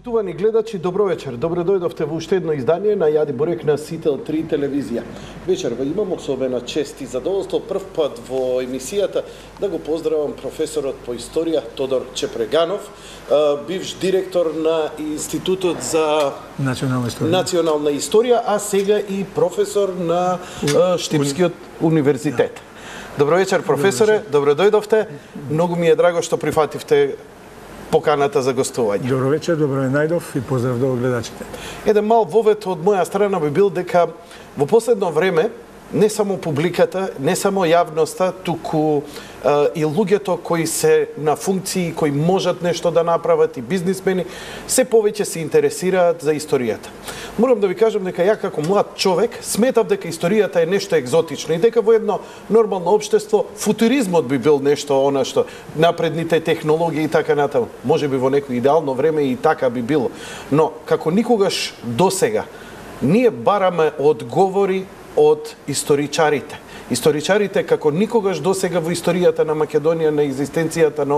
Почитувани гледачи, добро вечер. Добро дојдовте во уште едно издание на Јади Бурек на Сител 3 телевизија. Вечерва имам особена чест и задоволство прв пат во емисијата да го поздравам професорот по историја Тодор Чепреганов, бивш директор на Институтот за национална историја, а сега и професор на Штипскиот универзитет. Добро вечер, професоре, добро дојдовте. Многу ми е драго што прифативте поканата за гостување. Добро вечер, добро е најдов и поздрав до гледачите. Еден мал вовет од моја страна би бил дека во последно време не само публиката, не само јавноста, туку и луѓето кои се на функции, кои можат нешто да направат и бизнисмени, се повеќе се интересираат за историјата. Морам да ви кажам дека ја како млад човек сметав дека историјата е нешто екзотично и дека во едно нормално општество футуризмот би бил нешто она што напредните технологии и така натаму. Можеби во некој идеално време и така би било. Но како никогаш досега ние бараме одговори од историчарите. Историчарите како никогаш досега во историјата на Македонија, на екзистенцијата на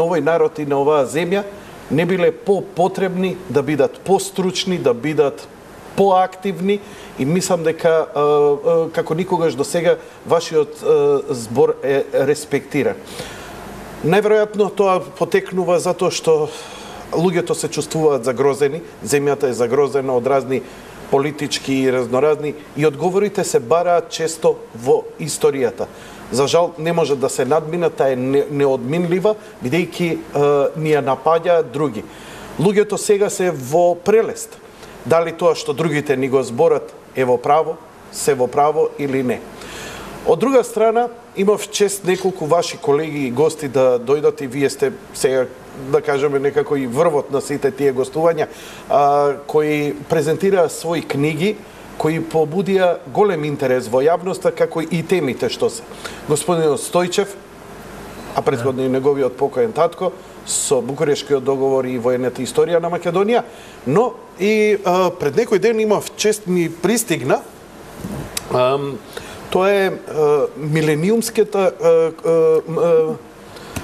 овој народ и на оваа земја, не биле по-потребни да бидат постручни, да бидат поактивни и мислам дека како никогаш досега вашиот збор е респектиран. Најверојатно тоа потекнува затоа што луѓето се чувствуваат загрозени, земјата е загрозена од разни политички и разноразни и одговорите се бараат често во историјата. За жал не може да се надминат, таа е неодминлива, бидејќи ни ја напаѓаат други. Луѓето сега се во прелест. Дали тоа што другите ни го зборат е во право, се во право или не. Од друга страна, имав чест неколку ваши колеги и гости да дојдат и вие сте сега, да кажеме, некако и врвот на сите тие гостувања, кои презентираа своји книги, кои побудија голем интерес во јавноста, како и темите што се. Господинот Стојчев, а претходно и неговиот покоен татко, со Букурешкиот договор и воената историја на Македонија, но и пред некој ден имав чест ми пристигна, тоа е милениумската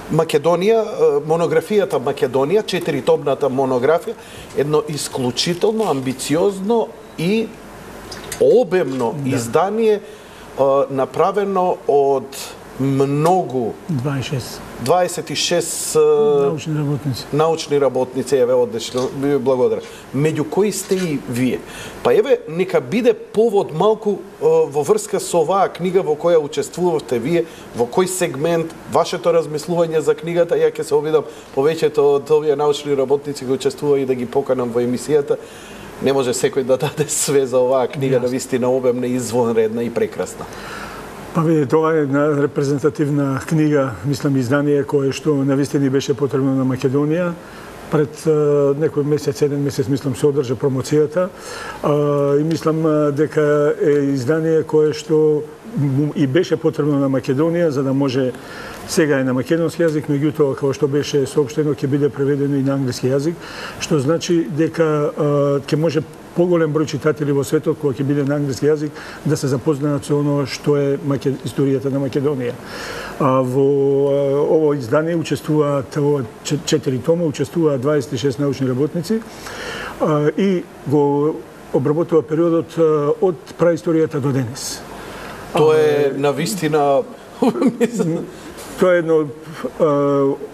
Македонија, монографијата Македонија, 4-томната монографија, едно исклучително, амбициозно и обемно издание, направено од многу 26 научни работници, еве одлично, ви благодарам. Меѓу кои сте и вие. Па еве, нека биде повод малку во врска со оваа книга во која учествувавте вие, во кој сегмент, вашето размислување за книгата, ја ќе се обидам повеќето од овие научни работници кои учествува и да ги поканам во емисијата. Не може секој да даде све за оваа книга, навистина обемна, извонредна и прекрасна. Па види, тоа е една репрезентативна книга, мислам, издание кое што навистина ни беше потребно на Македонија. Пред некој месец, еден месец, мислам, се одржа промоцијата и мислам дека е издание кое што и беше потребно на Македонија, за да може, сега е на македонски јазик, меѓутоа, како што беше соопштено, ќе биде преведено и на англиски јазик, што значи дека ќе може поголем број читатели во светот, кој ќе биде на англиски јазик, да се запознаат со оно што е историјата на Македонија. Во ово издание учествуваат 4 тома, учествуваат 26 научни работници и го обработува периодот од праисторијата до денес. Тоа е навистина Тоа е едно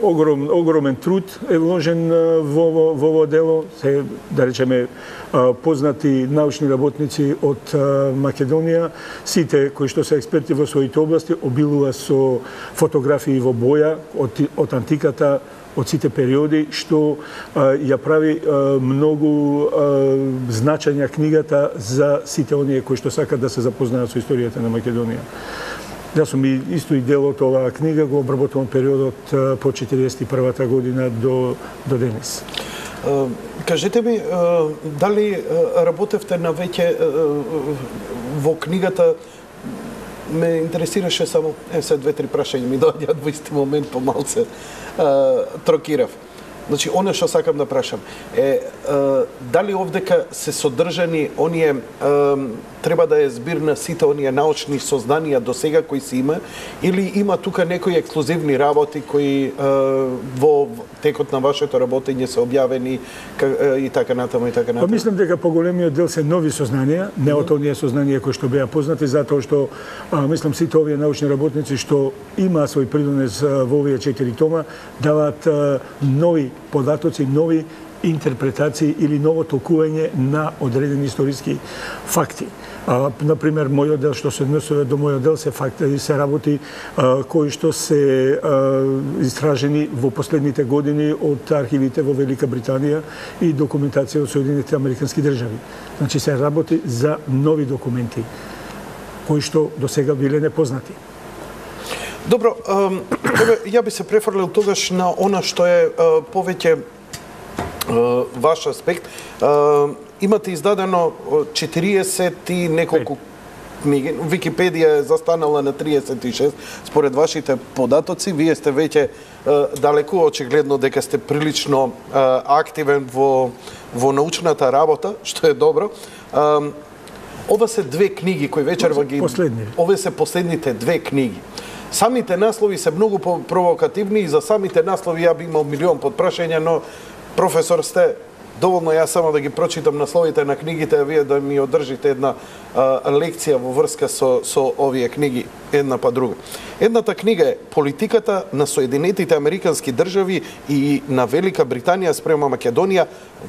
огромен труд е вложен во ово дело, се, да речеме, познати научни работници од Македонија, сите кои што се експерти во своите области, обилува со фотографии во боја од антиката, од сите периоди, што ја прави многу значања книгата за сите оние кои што сакат да се запознаат со историјата на Македонија. Јас сум и исто и дел од оваа книга, го обработувам периодот по 41-та година до денес. Кажете ми, дали работевте на веќе во книгата? Ме интересираше само, се 2-3 прашања ми доаѓаат во исти момент, помалце трокирав. Значи, оно што сакам да прашам е дали овдека се содржани оние треба да е збир на сите оние научни сознанија до сега кои се има, или има тука некои ексклузивни работи кои во текот на вашето работење се објавени и така натаму и така натаму? Мислам дека поголемиот дел се нови сознанија, не од оние сознанија кои што беа познати, затоа што мислам сите овие научни работници што имаа свој придонес во овие 4 тома даваат нови податоци, нови интерпретации или ново толкување на одредени историски факти. Например, мојот дел што се однесува до мојот дел се работи кои што се истражени во последните години од архивите во Велика Британија и документација од Соединетите Американски држави. Значи се работи за нови документи кои што до сега биле непознати. Добро, ја би се префрлил тогаш на она што е повеќе ваш аспект. Имате издадено 40 и неколку книги. Википедија е застанала на 36 според вашите податоци. Вие сте веќе далеку, очигледно дека сте прилично активен во научната работа, што е добро. Ова се две книги кои вечерва ги... Овие се последните две книги. Самите наслови се многу провокативни и за самите наслови ја би имал милион подпрашања, но професор сте, доволно јас само да ги прочитам насловите на книгите, а вие да ми одржите една лекција во врска со овие книги, една па друга. Едната книга е Политиката на Соединетите Американски држави и на Велика Британија спрема Македонија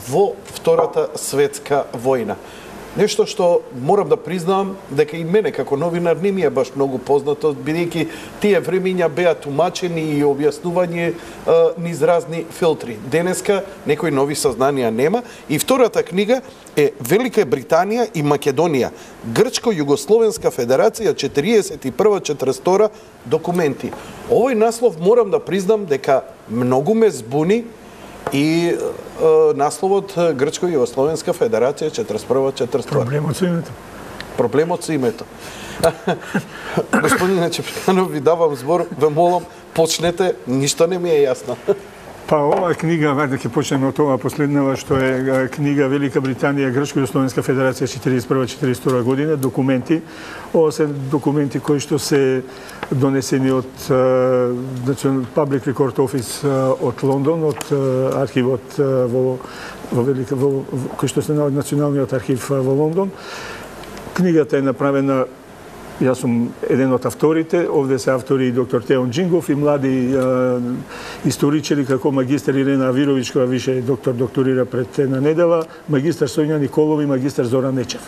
во Втората светска војна. Нешто што морам да признавам дека и мене како новинар не ми е баш многу познато, бидејќи тие времиња беа тумачени и објаснување низ разни филтри. Денеска некои нови сознанија нема. И втората книга е Велика Британија и Македонија, Грчко-Југословенска федерација 41-42 документи. Овој наслов морам да признам дека многу ме збуни и насловот Грчко-Југословенска федерација 41-42. Проблемот со името. Проблемот со името. Господине Чеприканов, ви давам збор, ве молам, почнете, ништо не ми е јасно. Па оваа книга, вајде ќе почнеме од ова последнава, што е книга Велика Британија, Грчко-Југословенска федерација 41-42 година, документи. Ова се документи кои што се донесени од Public Record Office од Лондон, од архивот кој што се наоѓа Националниот архив во Лондон. Книгата е направена, јас сум еден од авторите, овде се автори доктор Теон Джингов и млади историчари како магистар Ирена Авировиќ, која више докторира пред една недела, магистар Соња Николов и магистар Зоран Нечев.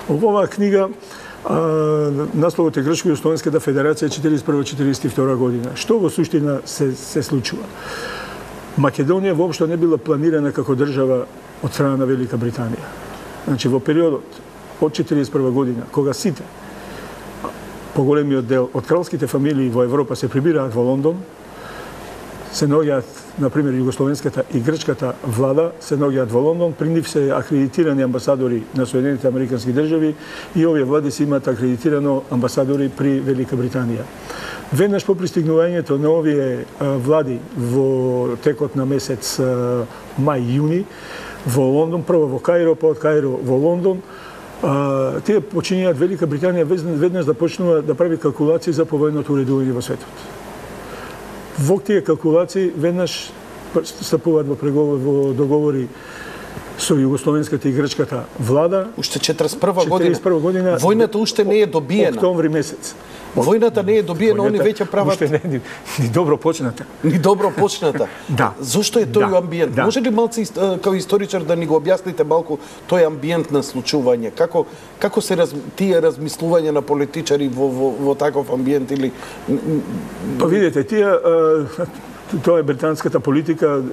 Во оваа книга насловот е Грчко-Југословенската федерација 41-42 година. Што во суштина се случува? Македонија воопшто не била планирана како држава од страна на Велика Британија. Значи, во периодот од 41 година, кога сите поголемиот дел од кралските фамилии во Европа се прибираат во Лондон, се наоѓаат, например, југословенската и грчката влада се наоѓаат во Лондон, при нив се акредитирани амбасадори на Соединетите Американски држави и овие влади се имаат акредитирано амбасадори при Велика Британија. Веднаш по пристигнувањето на овие влади во текот на месец мај-јуни во Лондон, прво во Каиро, па од Каиро во Лондон, тие почињаат Велика Британија веднаш да почнува да прави калкулации за повојното уредување во светот. Во тие калкулации веднаш стапуваат во договори со југословенската и грчката влада. Уште 41 година. Војната уште не е добиена. Октомври месец. Војната не е добиена, они веќе прават... Уште не е ни добро почната. Ни добро почната. Да. Зошто е тој амбиент? Да. Може ли малци како историчар да ни го објасните малку тој амбиент на случување? Како се тие размислувања на политичари во таков амбиент или... Па видите, тие... Тоа е британската политика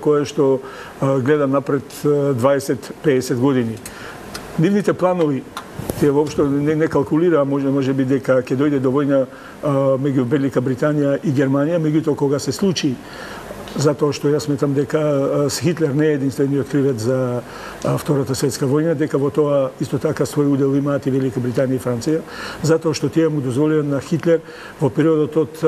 која што гледа напред 20-50 години. Нивните планови, тие воопшто не калкулира, може би дека ќе дојде до војна меѓу Велика Британија и Германија, меѓутоа кога се случи затоа што јас сметам дека Хитлер не е единствениот кривец за Втората светска војна, дека во тоа исто така свој удел имаат и Велика Британија и Франција, затоа што тие му дозволија на Хитлер во периодот од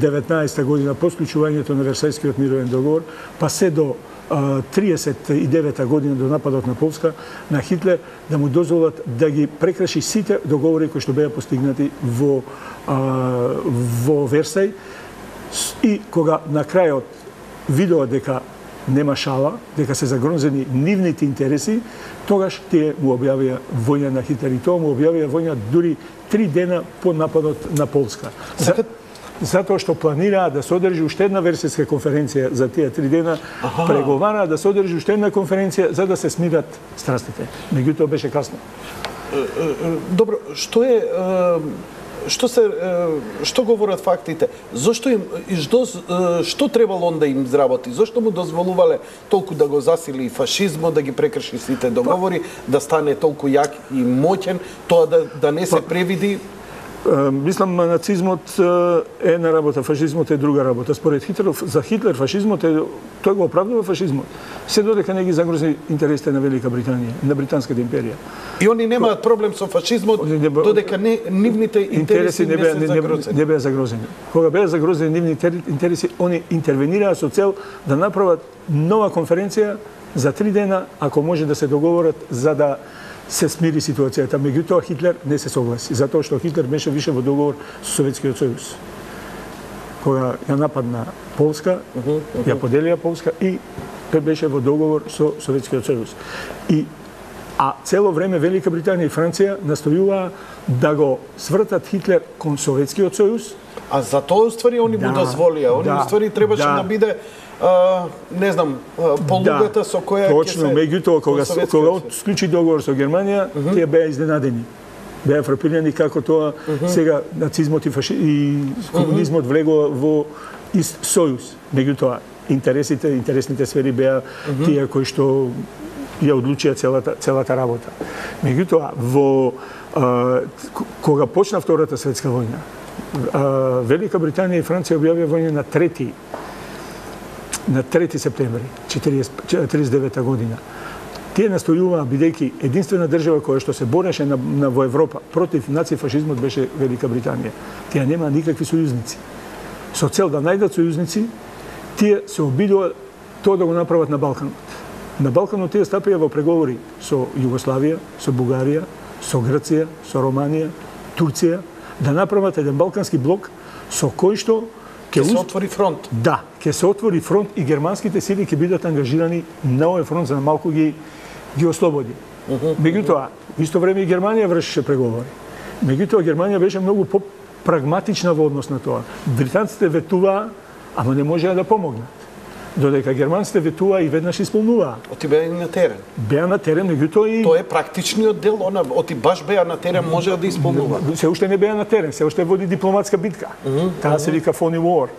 19-та година по склучувањето на Версајскиот мировен договор, па се до 39-та година до нападот на Полска, на Хитлер да му дозволат да ги прекраши сите договори кои што беа постигнати во Версај, и кога на крајот видоа дека нема шала, дека се загрозени нивните интереси, тогаш тие му објавија војна на Хитлер, и тоа му објавија војна дури 3 дена по нападот на Полска. Затоа што планираа да се одржи уште една Версајска конференција за тие 3 дена, преговараа да се одржи уште една конференција за да се смират страстите. Меѓутоа беше касно. Добро, што говорат фактите? Зошто им и што требало он да им изработи? Зошто му дозволувале толку да го засили фашизмот, да ги прекрши сите договори, да стане толку јак и моќен, тоа да не се превиди? Мислам, нацизмот е една работа, фашизмот е друга работа. Според Хитлер, за Хитлер фашизмот е, тој го оправдува фашизмот, се додека не ги загрози интересите на Велика Британија, на Британската империја. И они немаат проблем со фашизмот, додека нивните интереси не се загрозени. Не беа загрозени. Кога беа загрозени нивните интереси, они интервенираа со цел да направат нова конференција за 3 дена, ако може да се договорат за да се смири ситуацијата. Меѓутоа Хитлер не се согласи, затоа што Хитлер беше више во договор со Советскиот сојуз. Кога ја нападна Полска, ја поделија Полска и беше во договор со Советскиот сојуз. А цело време Велика Британија и Франција настојуваа да го свртат Хитлер кон Советскиот сојуз. А за тоа уствари они му дозволија. Они уствари требаше да биде не знам, полугата со која ќе се... Точно, меѓутоа, кога склучи договор со Германија, тие беа изненадени. Беа фрапирани како тоа сега нацизмот и комунизмот влегува во ист сојуз. Меѓутоа, интересните сфери беа тие кои што ја одлучија целата работа. Меѓутоа, кога почна Втората светска војна, Велика Британија и Франција објавија војна на 3 септември 1949 година. Тие настојуваа, бидејќи единствена држава која што се бореше во Европа против нацифашизмот беше Велика Британија. Тие нема никакви сојузници. Со цел да најдат сојузници, тие се обидува тоа да го направат на Балканот. На Балканот тие стапија во преговори со Југославија, со Бугарија, со Грција, со Романија, Турција, да направат еден балкански блок со кој што ќе се отвори фронт. Да, ќе се отвори фронт и германските сили ќе бидат ангажирани на овој фронт за да малку ги ослободи. Меѓутоа, во исто време и Германија вршеше преговори. Меѓутоа, Германија беше многу по-прагматична во однос на тоа. Британците ветуваа, ама не можеа да помогнат. Додека германците ветуваа и веднаш исполнуваа. Оти беа на терен. Беа на терен, меѓутоа и... Тоа е практичниот дел, оти баш беа на терен, можеа да исполнува. Се уште не беа на терен, се уште води дипломатска битка. Таа се вика Phony War.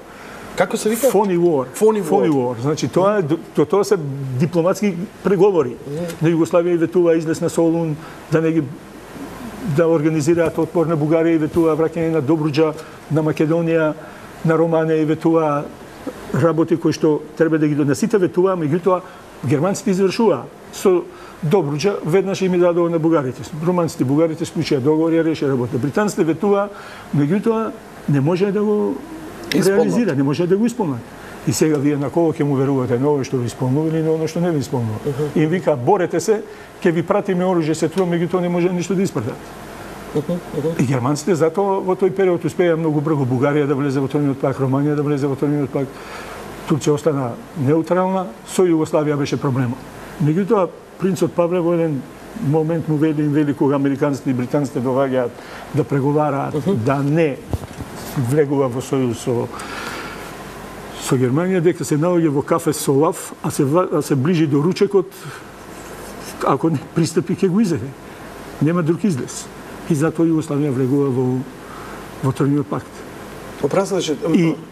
Како се вика? Phony War. Phony War. Значи, тоа се дипломатски преговори. На Југославија и ветуваа излез на Солун, да организираат отпор на Бугарија и ветуваа враќање на Добруџа, на Македонија, на Романија и ветуваа работи кои што треба да ги донесите ветуваа, меѓутоа германците извршуваа. Со Добруџа веднаш им дадоа на бугарите. Романците и бугарите склучија договор и реши работа. Британците ветуваа, меѓутоа не може да го реализира, не може да го исполнат. И сега вие на кого ќе му верувате, на ово што ви исполнува или на оно што не ви исполнува. Им вика, борете се, ќе ви пратиме оружје, се тоа, меѓутоа не може ништо да испратат. И германците затоа во тој период успеа многу брзо Бугарија да влезе во Отворениот пак, Романија да влезе во Отворениот пак, Турција остана неутрална, со Југославија беше проблемот. Меѓутоа, принцот Павле во еден момент му вели кога американците и британците доаѓаат да преговараат да не влегува во сојуз со Германија, дека се наоѓа во кафе Солав, а се ближи до ручекот, ако не пристапи ќе го изеде. Нема друг излез. И затоа Југославија влегува во Отворениот пакт.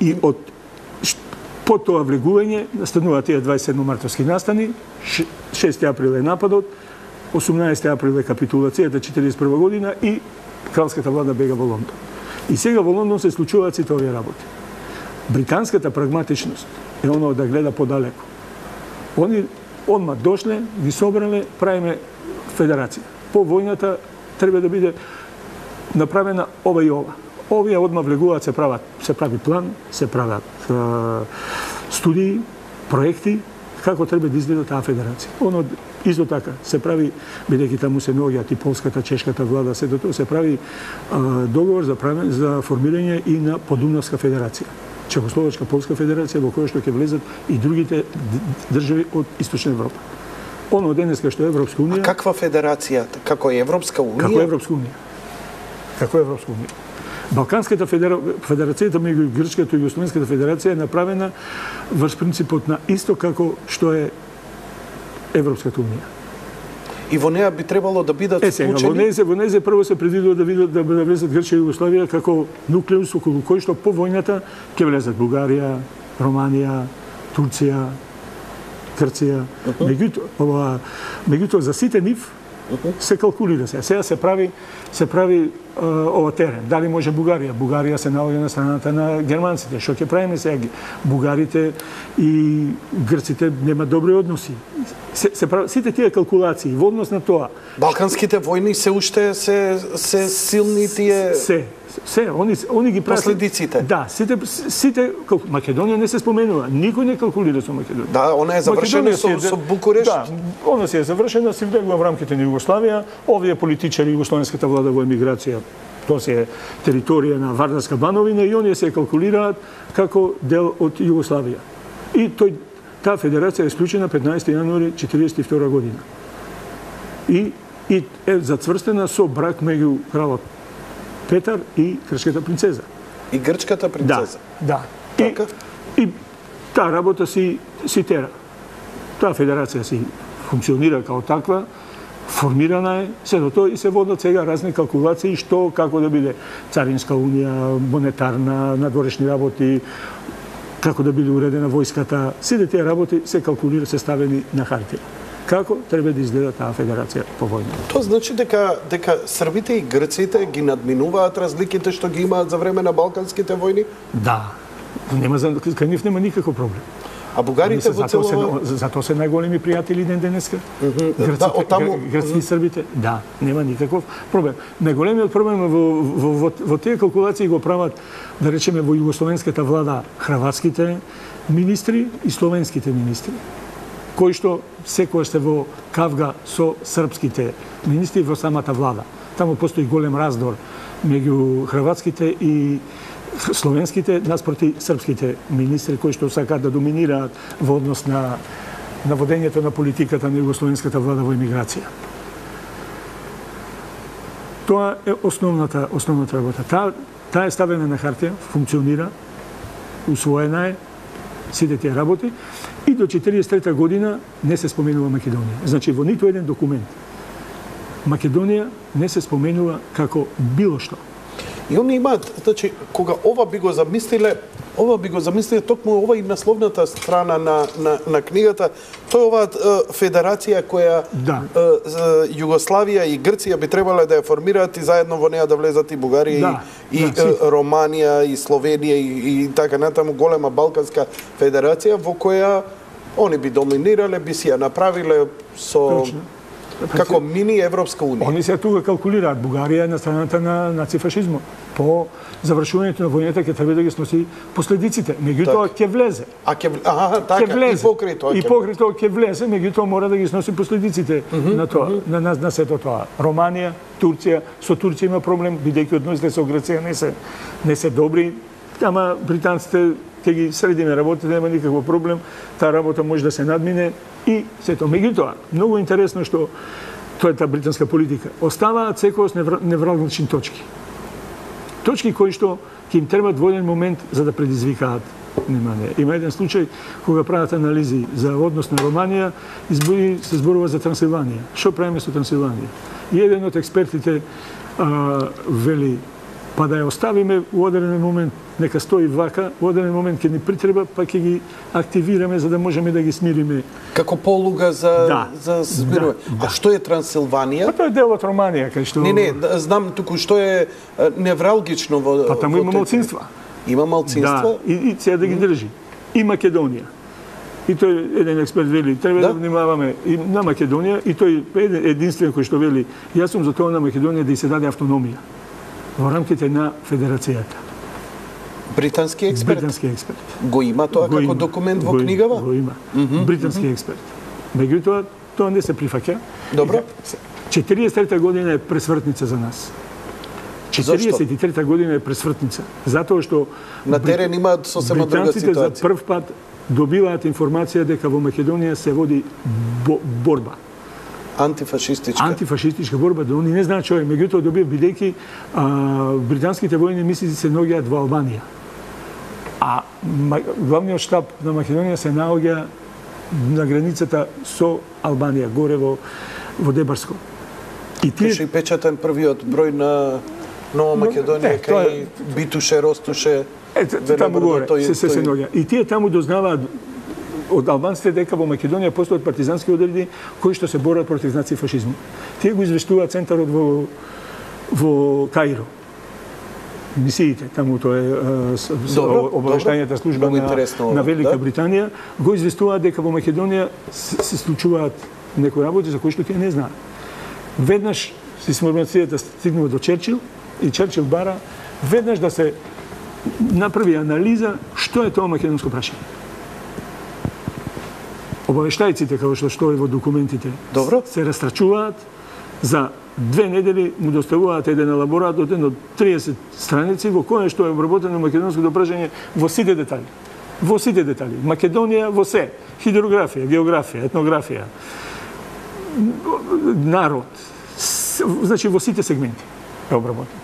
И од по тоа влегување настануваат тие 27 мартовски настани, 6 април е нападот, 18 април е капитулацијата 1941 година и кралската влада бега во Лондон. И сега во Лондон се случуваат сите овие работи. британската прагматичност е оно да гледа подалеку. Они одма дошле, ги собрале, правиме федерација. По војната треба да биде направена ова и ова. Овие одма влегуваат, се прави план, се прават студии, проекти, како треба да изгледа таа федерација. Оно исто така се прави, бидејќи таму се наоѓаат и полската, чешката влада, се тоа се прави договор за формирање и на Подунавска федерација. Чехословачка Полска федерација во која што ќе влезат и другите држави од Источна Европа. Оно денеска што е Европска унија. А каква федерација? Како е Европска унија? Како Европска унија. Како Европска унија. Балканската федерацијата меѓу Грчката и Југословенската федерација е направена врз принципот на исто како што е Европската унија. И во неа би требало да бидат вклучени? Во неа прво се предвидува да влезат Грчка и Југославија како нуклеус околу кој што по војната ќе влезат Бугарија, Романија, Турција, Грција. Меѓутоа за сите нив се калкулира се. Сега се прави ова терен. Дали може Бугарија? Бугарија се наоѓа на страната на германците. Што ќе правиме сега? Бугарите и грците нема добри односи. Сите тие калкулации во однос на тоа. Балканските војни се уште се силни тие они ги прават последиците. Да, сите Македонија не се споменува. Никој не калкулира со Македонија. Да, она е завршена со Букурешт. Да, она се е завршена, се влегува в рамките на Југославија. Овие политичари југословенската влада во емиграција, тоа се е територија на Вардарска бановина и оние се калкулираат како дел од Југославија. И таа федерација е исклучена 15 јануари 1942 година. И е зацврстена со брак меѓу кралот Петар и грчката принцеза. И грчката принцеза? Да. Така? И таа работа си тера. Таа федерација си функционира како таква, формирана е, се до тоа и се водат сега разни калкулации што, како да биде царинска унија, монетарна, надворешни работи, како да биде уредена војската. Сите тие работи се калкулира, се ставени на хартија. Како треба да изгледа таа федерација по војна. Тоа значи дека србите и грците ги надминуваат разликите што ги имаат за време на балканските војни? Да. Кај нив нема никаков проблем. А бугарите во цело... Затоа се најголеми пријатели ден денеска. Грците и србите. Да, нема никаков проблем. Најголемиот проблем во тие калкулации го прават, да речеме, во југословенската влада хрватските министри и словенските министри, кои што секој се во кавга со српските министри во самата влада. Таму постои голем раздор меѓу хрватските и словенските наспроти српските министри кои што сакаат да доминираат во однос на водењето на политиката на југословенската влада во емиграција. Тоа е основната работа. Таа е ставена на хартија, функционира, усвоена е, сите тие работи, и до 1943 година не се споменува Македонија. Значи, во ниту еден документ Македонија не се споменува како било што. И они имаат, значи, кога ова би го замислиле токму ова и насловната страна на книгата, тоа е оваа федерација која Југославија и Грција би требале да ја формираат и заедно во неа да влезат и Бугарија и Романија и Словенија и така натаму, голема балканска федерација во која они би доминирале, би си ја направиле со како мини Европска унија. Они се тука калкулираат. Бугарија на страната на нацифашизмот. По завршувањето на војната ќе треба да ги сноси последиците. Меѓутоа ќе влезе. Така, и покрај тоа. И покрај тоа ќе влезе, меѓутоа мора да ги сноси последиците на тоа, на сето тоа. Романија, Турција, со Турција има проблем, бидејќи односите со Грција не се добри, ама британците ќе ги средиме работите, нема никаков проблем, таа работа може да се надмине и сето. Меѓутоа, многу интересно што тоа е таа британска политика. Оставаат секојаш невралгични точки. Точки кои што ќе им требаат во еден момент за да предизвикаат внимание. Има еден случај кога прават анализи за однос на Романија, се зборува за Трансилванија. Што правиме со Трансилванија? И еден од експертите вели, па да ја оставиме у одреден момент, нека стои вака, у одреден момент ќе ни притреба, па ќе ги активираме за да можеме да ги смириме. Како полуга за смирување. А што е Трансилванија? Па тоа е дел од Романија, кај што... Не, знам туку што е невралгично во... Па таму има малцинства. Има малцинства? Да, и сега да ги држи. И Македонија. И тој еден експерт вели, треба да внимаваме и на Македонија, и тој единствен кој што вели, јас сум за тоа на Македонија да и се даде автономија во рамките на федерацијата. Британски експерт? Британски експерт. Го има тоа како документ во книгава? Го има. Британски експерт. Меѓутоа, тоа не се прифаќа. Добро. 43-та година е пресвртница за нас. 43-та година е пресвртница. Затоа што на терен имаат сосема друга британците за ситуација. прв пат добиваат информација дека во Македонија се води борба. Антифашистичка борба, да они не знаат што е. Меѓутоа добив бидејќи британските војни мислици се наоѓаат во Албанија. А главниот штаб на Македонија се наоѓа на границата со Албанија, горе во Дебарско. И тие печатен првиот број на Нова Македонија кај Битуше, Ростуше, таму горе се наоѓа. И тие таму дознаваат од албанците дека во Македонија постојат партизански одреди кои што се борат против нацифашизмот. Тие го извештуваат центарот во Каиро. Мисиите, таму тоа е обавештајната служба на Велика Британија, го известуваат дека во Македонија се случуваат некои работи за кои што тие не знаат. Веднаш информацијата стигнува до Черчил и Черчил бара веднаш да се направи анализа што е тоа македонско прашање. Обавештајците, како што стои во документите, се растрачуваат, за 2 недели му доставуваат еден елаборат од 30 страници во кој што е обработено македонското прашање во сите детали. Во сите детали. Македонија во се. Хидрографија, географија, етнографија, народ. Значи во сите сегменти е обработено.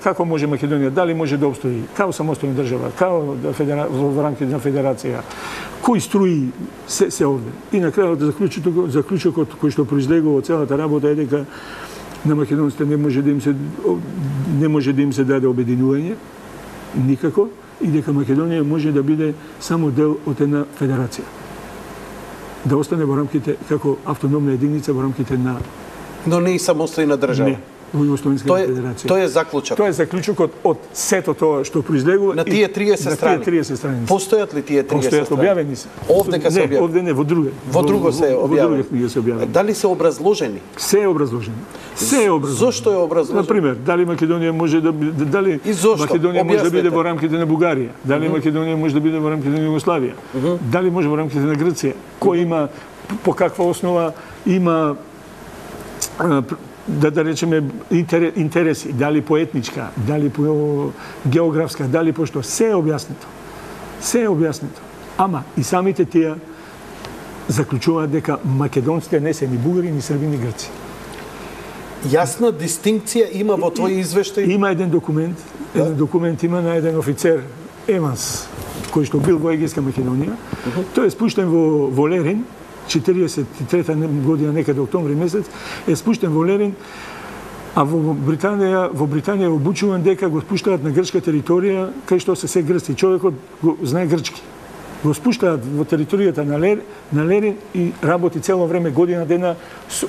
Како може Македонија, дали може да обстои, како самостојна држава, како во рамките на федерација, кои струи се овде. И на крајот заклучокот кој што произлегува од целата работа е дека на македонците не може да им се даде обединување, никако, и дека Македонија може да биде само дел од една федерација. Да остане во рамките како автономна единица во рамките на... Но не и самостојна држава. Не. Тоа е заклучок. Тоа е заклучокот од сето тоа што произлегува на тие 30 страни. Постојат ли тие 30 страни? Постојат, објавени се. Овде се објавени? Овде не, во друге. Во друго се објавени. Во друге книги се објавени. Дали се образложени? Се е образложено. Се е образложено. Зошто е образложено? Например, дали Македонија може да биде во рамките на Бугарија? Дали Македонија може да биде во рамките на Југославија? Дали може во рамките на Грција? Кој има, по каква основа има да речеме интереси, дали по етничка, дали по географска, дали по што, се е објаснето. Се е објаснето. Ама и самите тие заклучуваат дека македонците не се ни бугари, ни срби, ни грци. Јасна дистинкција има во твој извештај? Има еден документ има на еден офицер Еванс, кој што бил во Егејска Македонија. Тој е спуштен во Лерин, 43-та година, некаде октомври месец, е спуштен во Лерин, а во Британија обучуван дека го спуштаат на грчка територија, кај што се грци. Човекот го знае грчки. Го спуштаат во територијата на Лерин и работи цело време, година дена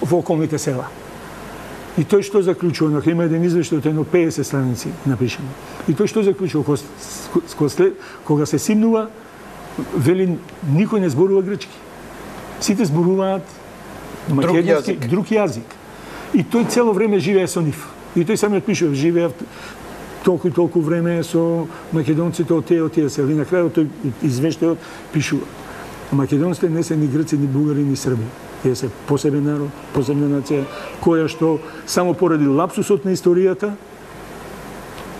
во околните села. И тој што заклучува, има еден извештај од едно 50 страници напишано. И тој што заклучува, кога се симнува, вели никој не зборува грчки. Сите зборуваат македонски друг јазик. И тој цело време живее со нив. И тој самиот пишува, живее толку и толку време со македонците од тие сели. На крајот тој извештајот пишува. Македонците не се ни грци, ни бугари, ни срби. Тие се посебен народ, посебна нација, која што само поради лапсусот на историјата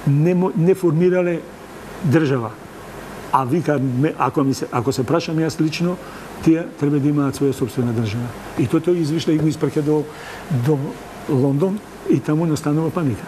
не формирале држава. А вика, ако се прашам јас лично, тие треба да имаат своја собствена држава. И тој извишта и го испраќа до Лондон и таму настанува паника.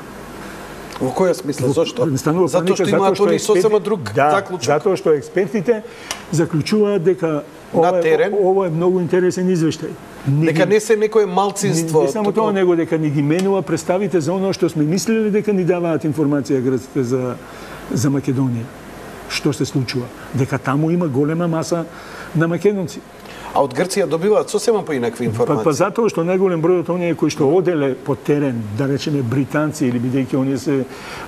Во која смисла? Зошто? Настанува паника затоа што имаат они сосема друг заклучок. Затоа што експертите заклучуваат дека ова е многу интересен извештај. Дека не се некое малцинство. Не само тоа, него дека ни ги менува представите за оно што сме мислеле дека ни даваат информација грците за Македонија. Што се случува? Дека таму има голема маса на македонци. А од Грција добиваат сосема поинакви информации. Па затоа што најголем број од оние кои што оделе по терен, да речеме британци или бидејќи оние се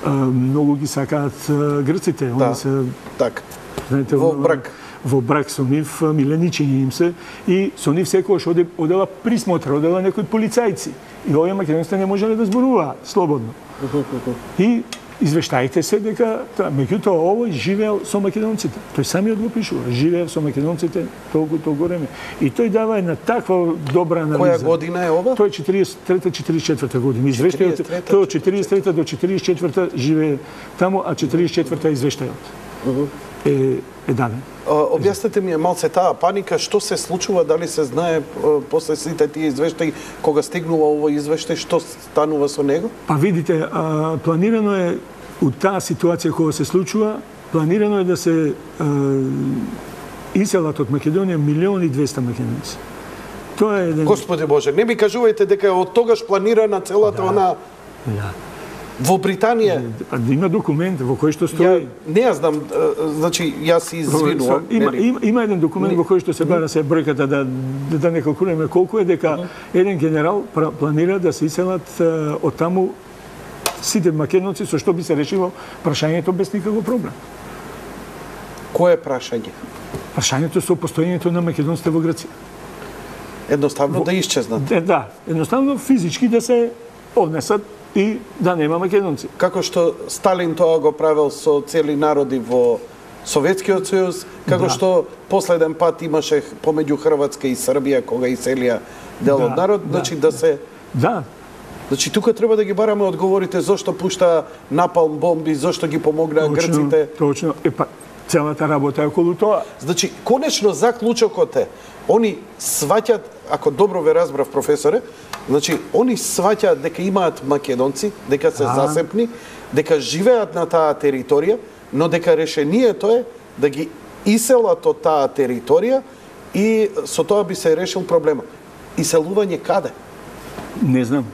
многу ги сакаат грците, оние се така. Знаете, во брак со нив, миленичење им се, и со нив секојаш одела присмотра, одела некои полицајци. И овие македонците не можеле да зборуваат слободно. И извештаите се дека, меѓутоа овој живеел со македонците. Тој самиот го пишува, живеел со македонците толку време. И тој дава една таква добра анализа. Која година е ова? Тој 43-44 година. Извештајот тој од 43 до 44 живее таму, а 44 извештајот е даден. Објаснете ми малце таа паника, што се случува, дали се знае после сите тие извештаи, кога стигнува овој извештај, што станува со него? Па видите, планирано е у таа ситуација кога се случува, планирано е да се иселат од Македонија 1.200.000 македонци. Тоа е еден... Господи Боже, не ми кажувајте дека од тогаш планирана целата она... Да. Во Британија... Има документ во кој што стои... Не ја знам, значи, јас се извинувам. Има еден документ во кој што се бара се бројката да не калкулираме колку е, дека еден генерал планира да се иселат од таму сите македонци, со што би се решило прашањето без никаков проблем. Кое прашање? Прашањето со постоењето на македонците во Грција. Едноставно да исчезнат. Да, едноставно физички да се однесат и да нема македонци. Како што Сталин тоа го правил со цели народи во Советскиот сојуз, како што последен пат имаше помеѓу Хрватска и Србија кога иселија дел од народ, значи да се... Да. Значи тука треба да ги бараме одговорите зошто пушта напалм бомби, зошто ги помогнаа грците. Точно. Целата работа е околу тоа. Значи, конечно заклучокот е, они сваќаат, ако добро ве разбрав професоре, значи, они сваќаат дека имаат македонци, дека се засепни, дека живеат на таа територија, но дека решението е да ги иселат од таа територија и со тоа би се решил проблема. Иселување каде? Не знам.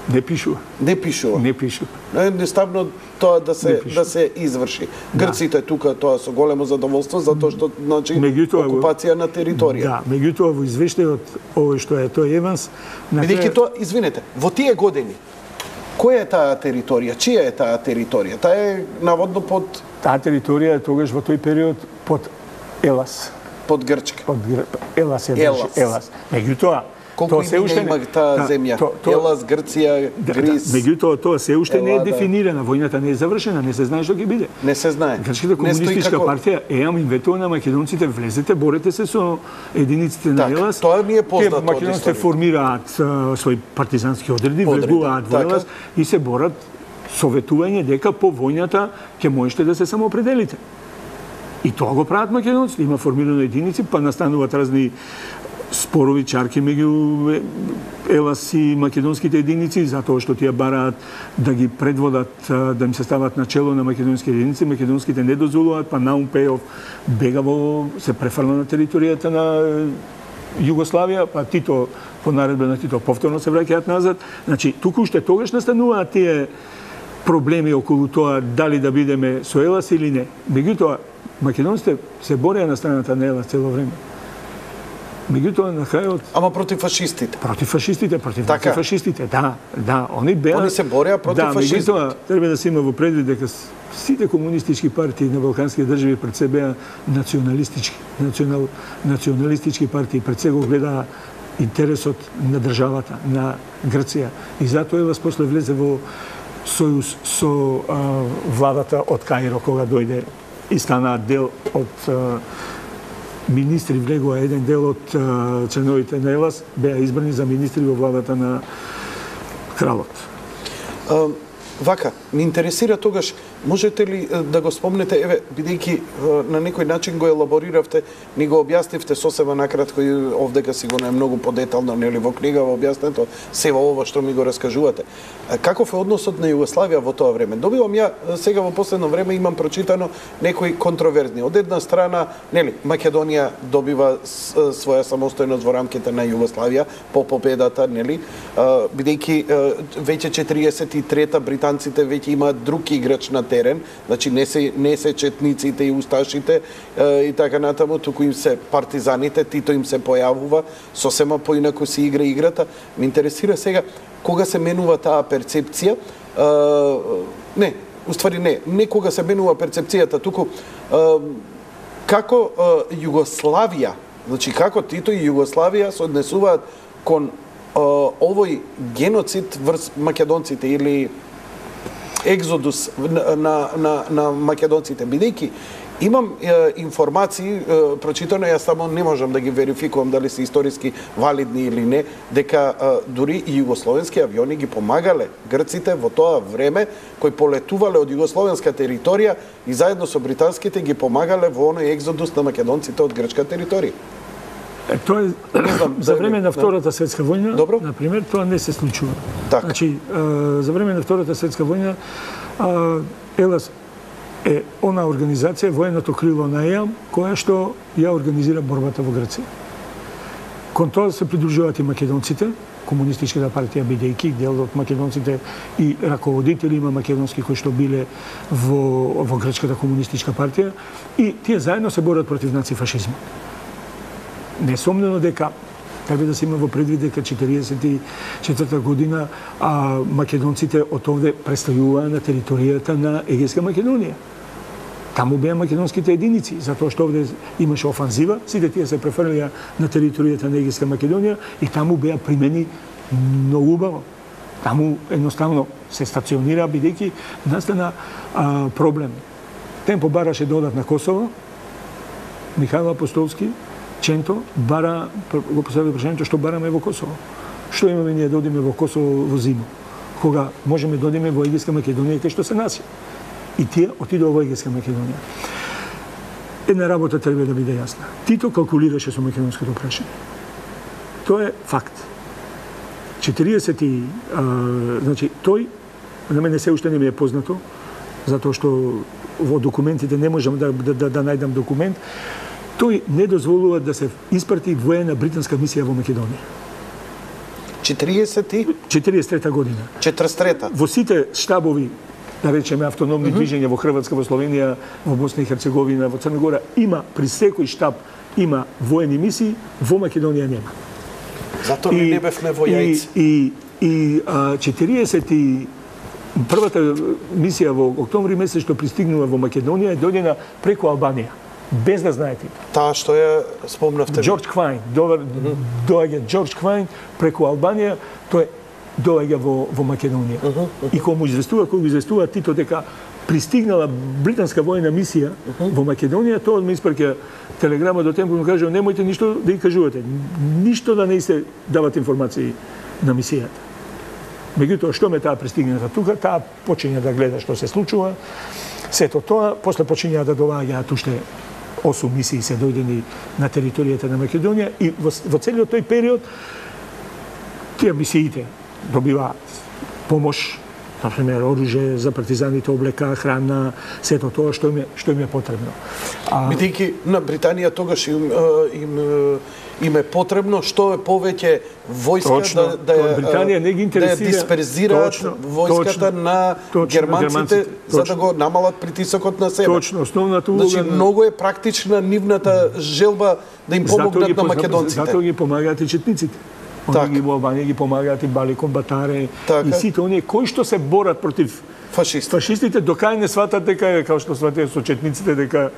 Не пишува. Не пишува. Не пишува. Едноставно тоа да се изврши. Грците тука тоа со големо задоволство затоа што значи окупација на територија. Да, меѓутоа во извештајот овој што е тој Еванс, бидејќи тоа, извинете, во тие години која е таа територија? Чија е таа територија? Таа е наводно под таа територија е тогаш во тој период под Елас. Под Грчка. Под Елас е Елас. Меѓутоа колку имена има таа земја? Елас, Грција, Грис. Меѓутоа тоа се уште не е дефинирана, војната не е завршена, не се знае што ќе биде. Не се знае. Грчката комунистичка партија ЕАМ им ветува на македонците, влезете, борете се со единиците на Елас. Тоа ми е познато од историја. Македонците формираат своји партизански одреди, влегуваат во Елас и се борат со ветување дека по војната ќе можете да се самоопределите. И тоа го прават македонците, има формирано единици, па настануваат разни спорови, чарки меѓу Елас и македонските единици, затоа што тие бараат да ги предводат, да им се стават на чело на македонски единици, македонските не дозволуваат, па Наум Пејов бега се префрла на територијата на Југославија, па Тито, по наредба на Тито, повторно се враќаат назад. Значи, туку уште тогаш настануваат тие проблеми околу тоа дали да бидеме со Елас или не. Меѓутоа, македонците се бореа на страната на Елас цело време. Меѓутоа на крајот... Ама против фашистите? Против фашистите, против фашистите, да. Они се бореа против фашистите. Меѓутоа, треба да се има во предвид дека сите комунистички партии на балканските држави пред се беа националистички партии, пред се го гледаа интересот на државата, на Грција. И затоа Елас после влезе во сојуз со владата од Каиро, кога дојде и станаа дел од министри, влегува еден дел од членовите на Елас, беа избрани за министри во владата на кралот. Вака, ми интересира тогаш, можете ли да го спомнете, еве, бидејќи на некој начин го елабориравте, ни го објаснивте сосема накратко и овдека сигурно е многу подетално, нели во книгава објаснето, сева ова што ми го раскажувате. Каков е односот на Југославија во тоа време? Добивам ја сега во последно време имам прочитано некои контроверзни. Од една страна, нели, Македонија добива своја самостојност во рамките на Југославија по победата, нели, бидејќи веќе 43-та британската британците веќе имаат друг играч на терен, значи не се четниците и усташите и така натаму, туку им се партизаните, Тито им се појавува, сосема поинаку се игра играта. Ме интересира сега, кога се менува таа перцепција, не кога се менува перцепцијата, туку како Југославија, значи како Тито и Југославија се однесуваат кон овој геноцид врз македонците или екзодус на македонците, бидејќи имам информации прочитано, јас само не можам да ги верификувам дали се историски валидни или не, дека дури и југословенски авиони ги помагале грците во тоа време, кои полетувале од југословенска територија и заедно со британските ги помагале во оној екзодус на македонците од грчка територија. Тоа е за време на Втората светска војна, Добро. например, тоа не се случува. Так. Значи, за време на Втората светска војна, ЕЛАС е она организација, военото крило на ЕАМ, која што ја организира борбата во Грција. Кон тоа се придружуваат и македонците, комунистичката партија бидејќи дел од македонците и раководители има македонски кои што биле во грчката комунистичка партија и тие заедно се борат против нацифашизмот. Несомнено дека треба да се има во предвид дека 1944 година македонците од овде престојуваа на територијата на Егејска Македонија. Таму беа македонските единици, затоа што овде имаше офанзива, сите тие се префрлија на територијата на Егејска Македонија и таму беа примени многу убаво. Таму едноставно се стационира бидејќи настана проблем. Темпо бараше да одат на Косово, Михаил Апостолски, Ченто бара, го постави прашањето што бараме во Косово. Што имаме ние да одиме во Косово во зиму, кога можеме да одиме во Егејска Македонија кај што се наси. И тие отидоа во Егејска Македонија. Една работа треба да биде јасна. Тито калкулираше со македонското прашање. Тоа е факт. 40 значи тој на мене се уште не ми е познато, затоа што во документите не можам да најдам документ. Тој не дозволува да се испрати воена британска мисија во Македонија. 43 година. 43-та. Во сите штабови, да речеме, автономни движења во Хрватска, во Словенија, во Босна и Херцеговина, во Црна Гора, има при секој штаб има воени мисии, во Македонија нема. Затоа не бевме во јајци. И 41-та мисија во октомври месец што пристигнува во Македонија е дојдена преку Албанија. Без да знаете. Таа што ја спомнавте. Џорџ Квајн, доаѓа Џорџ Квајн преку Албанија, тој доаѓа во Македонија. И кога му известува Тито дека пристигнала британска воена мисија во Македонија, тоа ми испраќа телеграма до Темпо и му кажа немојте ништо да ги кажувате, ништо да не се дават информации на мисијата. Меѓутоа, што ме таа пристигната тука, таа почиња да гледа што се случува. Сето тоа, после почиња да доаѓаат уште 8 мисии се дојдени на територијата на Македонија и во целиот тој период тие мисиите добиваат помош, например, оружје за партизаните, облека, храна, сето тоа што им е потребно. Бидејќи на Британија тогаш им е потребно што е повеќе војска да Британија не ги интересира, да дисперзираат војската на германците за да го намалат притисокот на себе. Точно, основната улога. Значи многу е практична нивната желба да им помогнат на македонците. Затоа ги помагаат и четниците. Оние во Албанија ги помагаат и Баликон Батаре и сите оние кои што се борат против фашистите, докај не сватат дека како што сватат со четниците дека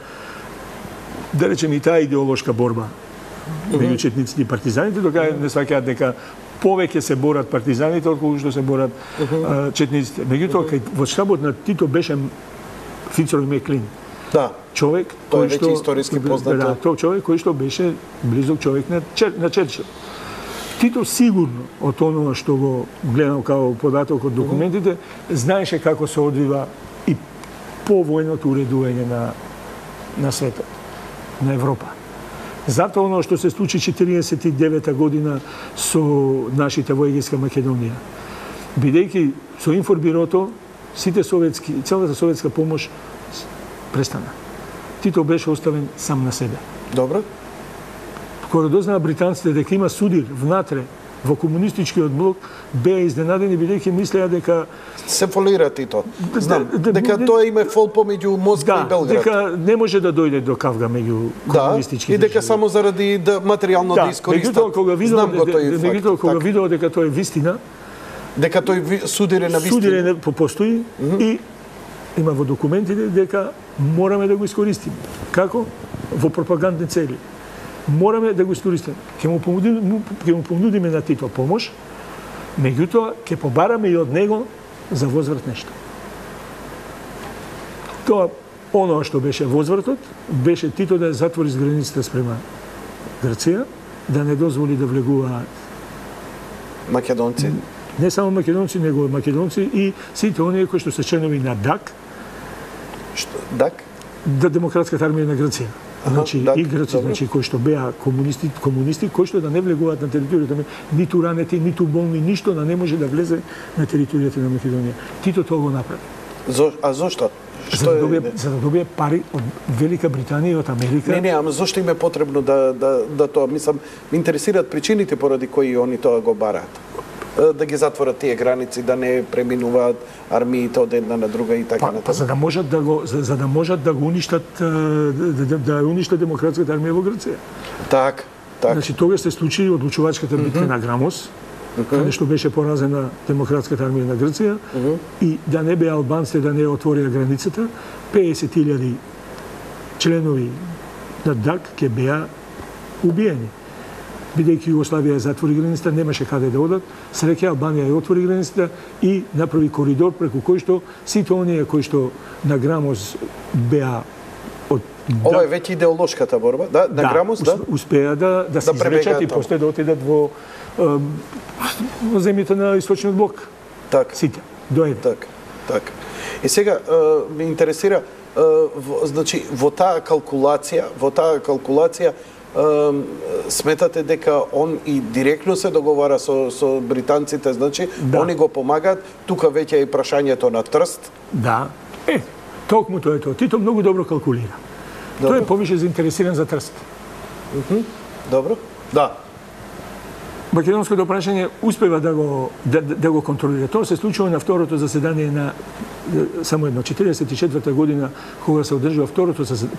да речеме и таа идеолошка борба меѓу четниците и партизаните, докај не сваќаат дека повеќе се борат партизаните отколку што се борат четниците. Меѓутоа кај во штабот на Тито беше Фицрој Меклин. Да. Човек кој што историски познат. Да, тој човек кој што беше близок човек на Черчил. Тито сигурно од онова што го гледам како податок од документите, знаеше како се одвива и повојното уредување на светот, на Европа. Затоа оно што се случи 49 година со нашите во Егејска Македонија. Бидејќи со информбирото, целата советска помош престана. Тито беше оставен сам на себе. Добро. Кога дознаа британците дека има судир внатре во комунистичкиот блок беа изненадени бидејќи мислеа дека се фолира Тито. Знам, дека тоа име фол помеѓу Москва и Белград. Дека не може да дојде до кавга меѓу комунистички и дека само заради материјално да искористат. Меѓутоа кога видел дека тоа е вистина, дека тој судире на вистина. Судире постои и има во документите дека мораме да го искористиме. Како? Во пропагандни цели. Мораме да го искористиме. Ќе му понудиме на Тито помош, меѓутоа ќе побараме и од него за возврат нешто. Тоа, оно што беше возвратот, беше Тито да ја затвори границите спрема Грција, да не дозволи да влегуваат македонци. Не само македонци, него македонци и сите оние кои што се членови на ДАК. Што? ДАК? Да, Демократската армија на Грција. Значи, и грци, значи, кои што беа комунисти, кои што да не влегуваат на територијата, ниту ранети, ниту болни, ништо да не може да влезе на територијата на Македонија. Тито тоа го направи. А зошто? За да добие пари од Велика Британија и од Америка. Не, ама зошто им е потребно да тоа? Мислам, ме интересираат причините поради кои они тоа го бараат. Да ги затворат тие граници, да не преминуваат армиите од една на друга и така натаму. За да можат да го уништат, да уништат демократската армија во Грција. Так. Значи тогаш се случи одлучувачката битка на Грамос, каде што беше поразена демократската армија на Грција и да не беа албанците да не отворија границата, 50.000 членови на ДАК ќе беа убиени. Бидејќи Југославија ја затвори границата, немаше каде да одат, среќа Албанија ја отвори границата и направи коридор преку кој што сите оние кои што на Грамос беа од Ова е веќе идеолошката борба, да, на Грамос, да? Успеа да се извлечат и после да отидат во земјите на Источниот блок. Так. Сите, дојде. Так. И сега ме интересира, значи во таа калкулација сметате дека он и директно се договара со британците, значи они го помагаат, тука веќе е прашањето на трст. Да. Токму тоа е тоа. Тито многу добро калкулира. Тој е повише заинтересиран за трст. Добро. Да. Македонското прашање успева да го контролира. Тоа се случува на второто заседание на само едно 44-та година кога се одржува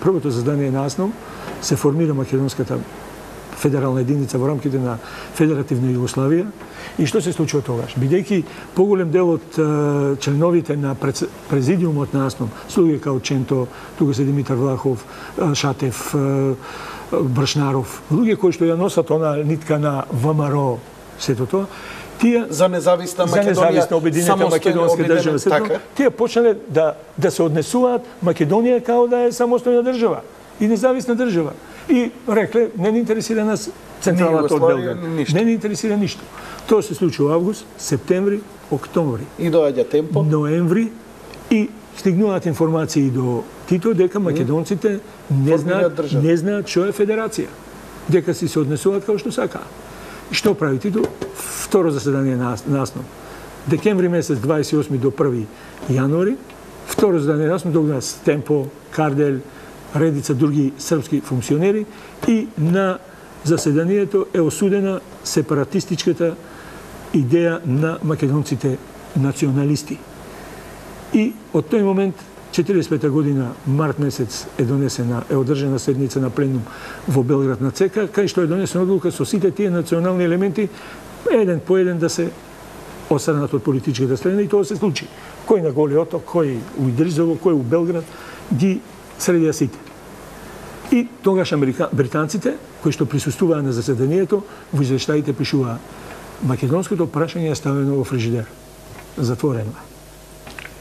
првото заседание на АСНО, се формира македонската федерална единица во рамките на Федеративна Југославија. И што се случува тогаш? Бидејќи поголем дел од членовите на президиумот на АСНО, луѓе као Ченто, тука се Димитар Влахов, Шатев, Бршнаров, луѓе кои што ја носат она нитка на ВМРО, сето тоа, тие за независна Македонија, обединета македонска држава, сето, тие почнале да се однесуваат Македонија као да е самостојна држава и независна држава. И рекле, не ни интересира нас централата од Белград. Не ни интересира ништо. Тоа се случува август, септември, октомври. И доаѓа темпо. Ноември и стигнуваат информации до Тито дека македонците не знаат што е федерација. Дека си се однесуваат како што сакаат. И што прави Тито? Второ заседание на АСНО. Декември месец 28 до 1 јануари. Второ заседание на АСНО тогаш Стемпо, Кардель, редица други српски функционери и на заседанието е осудена сепаратистичката идеја на македонците националисти. И од тој момент 45 година, март месец, е одржана седница на пленум во Белград на ЦК, кај што е донесена одлука со сите тие национални елементи еден по еден да се осрнат од политичката страна и тоа се случи. Кој на Голи оток, кој у Идризово, кој у Белград, ги средија сите. И тогаш британците, кои што присуствуваа на заседанието, во извештаите пишуваа: македонското прашање е ставено во фрижидер. Затворено е.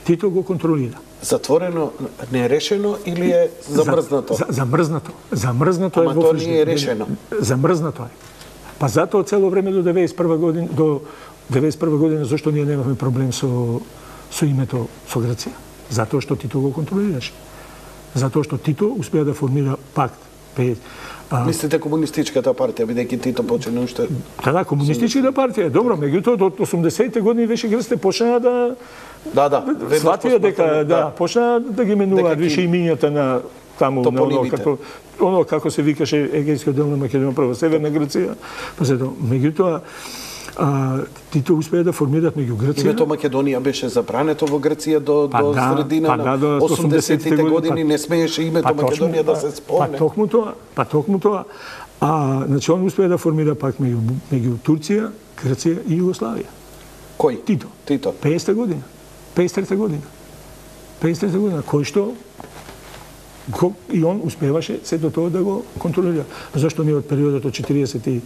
Тито го контролира. Затворено, нерешено или е замрзнато? Замрзнато е во фрижидер. Ама тоа не е решено. Замрзнато е. Па затоа цело време до 91 година зашто ние немавме проблем со името со Грција? Затоа што Тито го контролираше. Затоа што Тито успеа да формира пакт. Мислите комунистичката партија, бидејќи Тито почна уште... Да, комунистичката партија, добро, меѓутоа до 80-те години веќе грците почнаа да сватија дека почнаа да ги менуваат више имињата на таму на оно како се викаше егејскиот дел на Македонија, прво Северна Грција, па сето. Меѓутоа Тито успеа да формираат меѓу Грција. Името Македонија беше забрането во Грција до средина на 80-тите години, не смееше името Македонија да се спомне. Па токму тоа. Значи, он успеа да формира пак меѓу Турција, Грција и Југославија. Кој? Тито. 50 година. 53 година. Кој што и он успеваше сето тоа да го контролира. Зашто ние од периодот од 45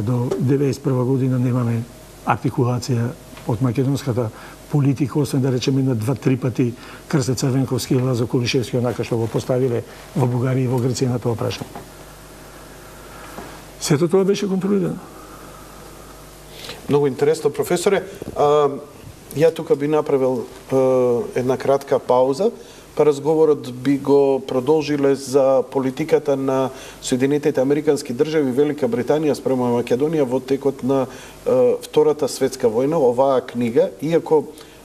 до 91 година немаме артикулација од македонската политика, освен да речеме на 2-3 пати Крсте Црвенковски и Лазо Кулишевски, онака што го поставиле во Бугарија и во Грција на тоа прашање. Сето тоа беше контролирано. Многу интересно, професоре. Ја тука би направил една кратка пауза, па разговорот би го продолжиле за политиката на Соединетите Американски држави и Велика Британија спрема Македонија во текот на Втората светска војна. Оваа книга, иако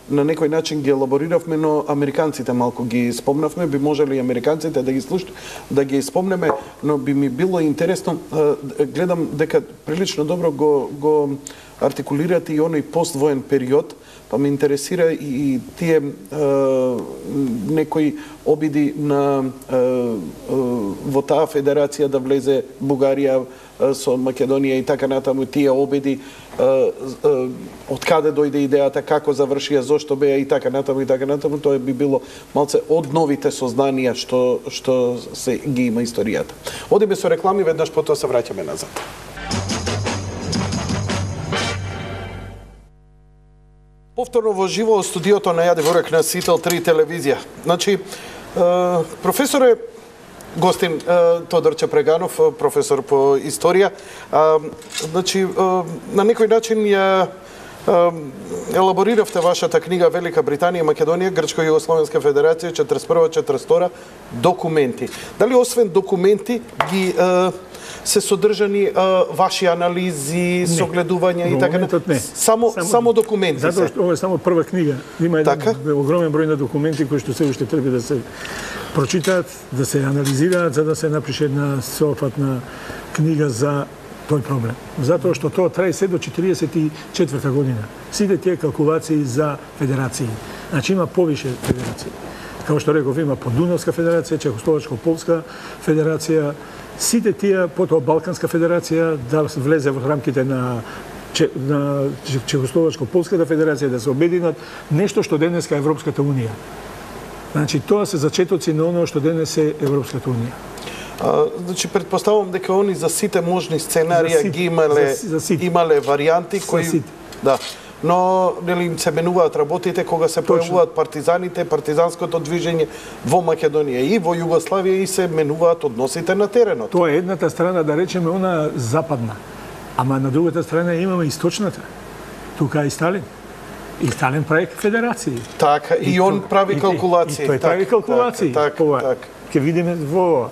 на некој начин ги елабориравме, но американците малку ги спомнавме, би можеле и американците да ги слушат, да ги спомнеме, но би ми било интересно, гледам дека прилично добро го артикулирате и оној поствоен период, па ме интересира и тие некои обиди на во таа федерација да влезе Бугарија со Македонија и така натаму, тие обиди, од каде дојде идејата, како завршија, зошто беа и така натаму, тоа би било малце од новите сознанија што се ги има историјата. Одиме со реклами, веднаш потоа се враќаме назад. Повторно во живо во студиото на Јаде Ворек на Сител 3 телевизија. Значи, професоре, гостин Тодор Чепреганов, професор по историја, значи, на некој начин ја елабориравте вашата книга Велика Британија, Македонија, Грчко-Југословенска федерација 41-42 документи. Дали освен документи ги се содржани ваши анализи, согледувања и така натаму? Само документи. Затоа што ова е само прва книга. Има еден огромен број на документи кои што се уште треба да се прочитаат, да се анализираат, за да се напише една сеопфатна книга за тој проблем. Затоа што тоа трае се до 44 година. Сите тие калкулации за федерации. Значи има повише федерации. Како што реков, има Подунавска федерација, Чехословачко-Полска федерација, сите тие, потоа Балканска федерација, да влезе во рамките на Чехословачко-Полската федерација, да се обединат, нешто што денеска е Европската унија. Значи, тоа се зачетоци на оно што денес е Европската унија. Значи, предпоставувам дека они за сите можни сценарија ги имале варианти кои... Да. Но нели им се менуваат работите кога се појавуваат партизаните, партизанското движење во Македонија и во Југославија и се менуваат односите на теренот. Тоа е едната страна, да речеме, она западна. Ама на другата страна имаме источната. Тука е и Сталин. И Сталин прави федерации. Така, и он прави калкулации. И тој прави калкулации. Така. Ке видиме во ова.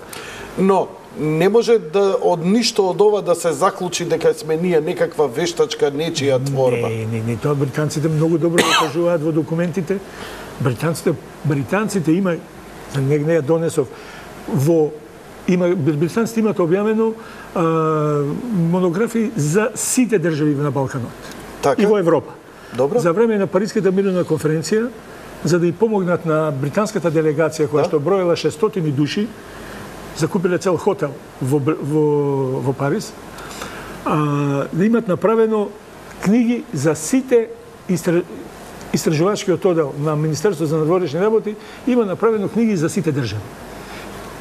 Но не може да од ништо од ова да се заклучи дека сме ние некаква вештачка нечија творба. Не, тоа британците многу добро го кажуваат во документите. Британците има, не ја донесов, британците имаат објавено монографии за сите држави на Балканот. Така? И во Европа. Добро. За време на Париската мирна конференција, за да и помогнат на британската делегација која што броела 600 души, закупиле цел хотел во Париз, да имат направено книги за сите истражувачкиот оддел на Министерството за надворешни работи, има направено книги за сите држави.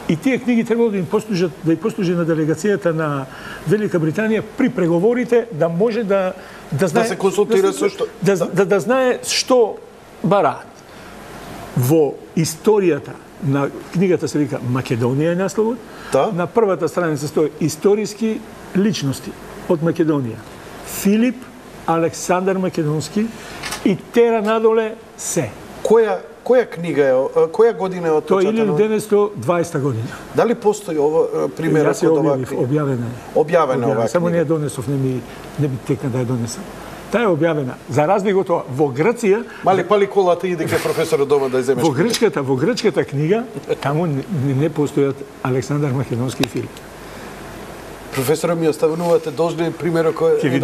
И тие книги требало да им послужи на делегацијата на Велика Британија при преговорите, да може да знае... Да се консултира со што... Да знае што бараат. Во историјата на книгата се вика Македонија е насловот. Да. На првата страница стои историски личности од Македонија. Филип, Александар Македонски и тера надоле се. Која книга е, која година е отпечатана? Тоа е 1920 година. Дали постои ова примерот од оваа книга? Објавена е. Објавена оваа книга. Само не ја донесов, не ми текна да ја донесам. Таа е објавена. За разлика од тоа, во Грција... Мали пали колата иде ке професорот дома да ја земеш. Во грчката книга, таму не постојат Александар Македонски и Филип. Професоре, ми оставувате должни примерот кој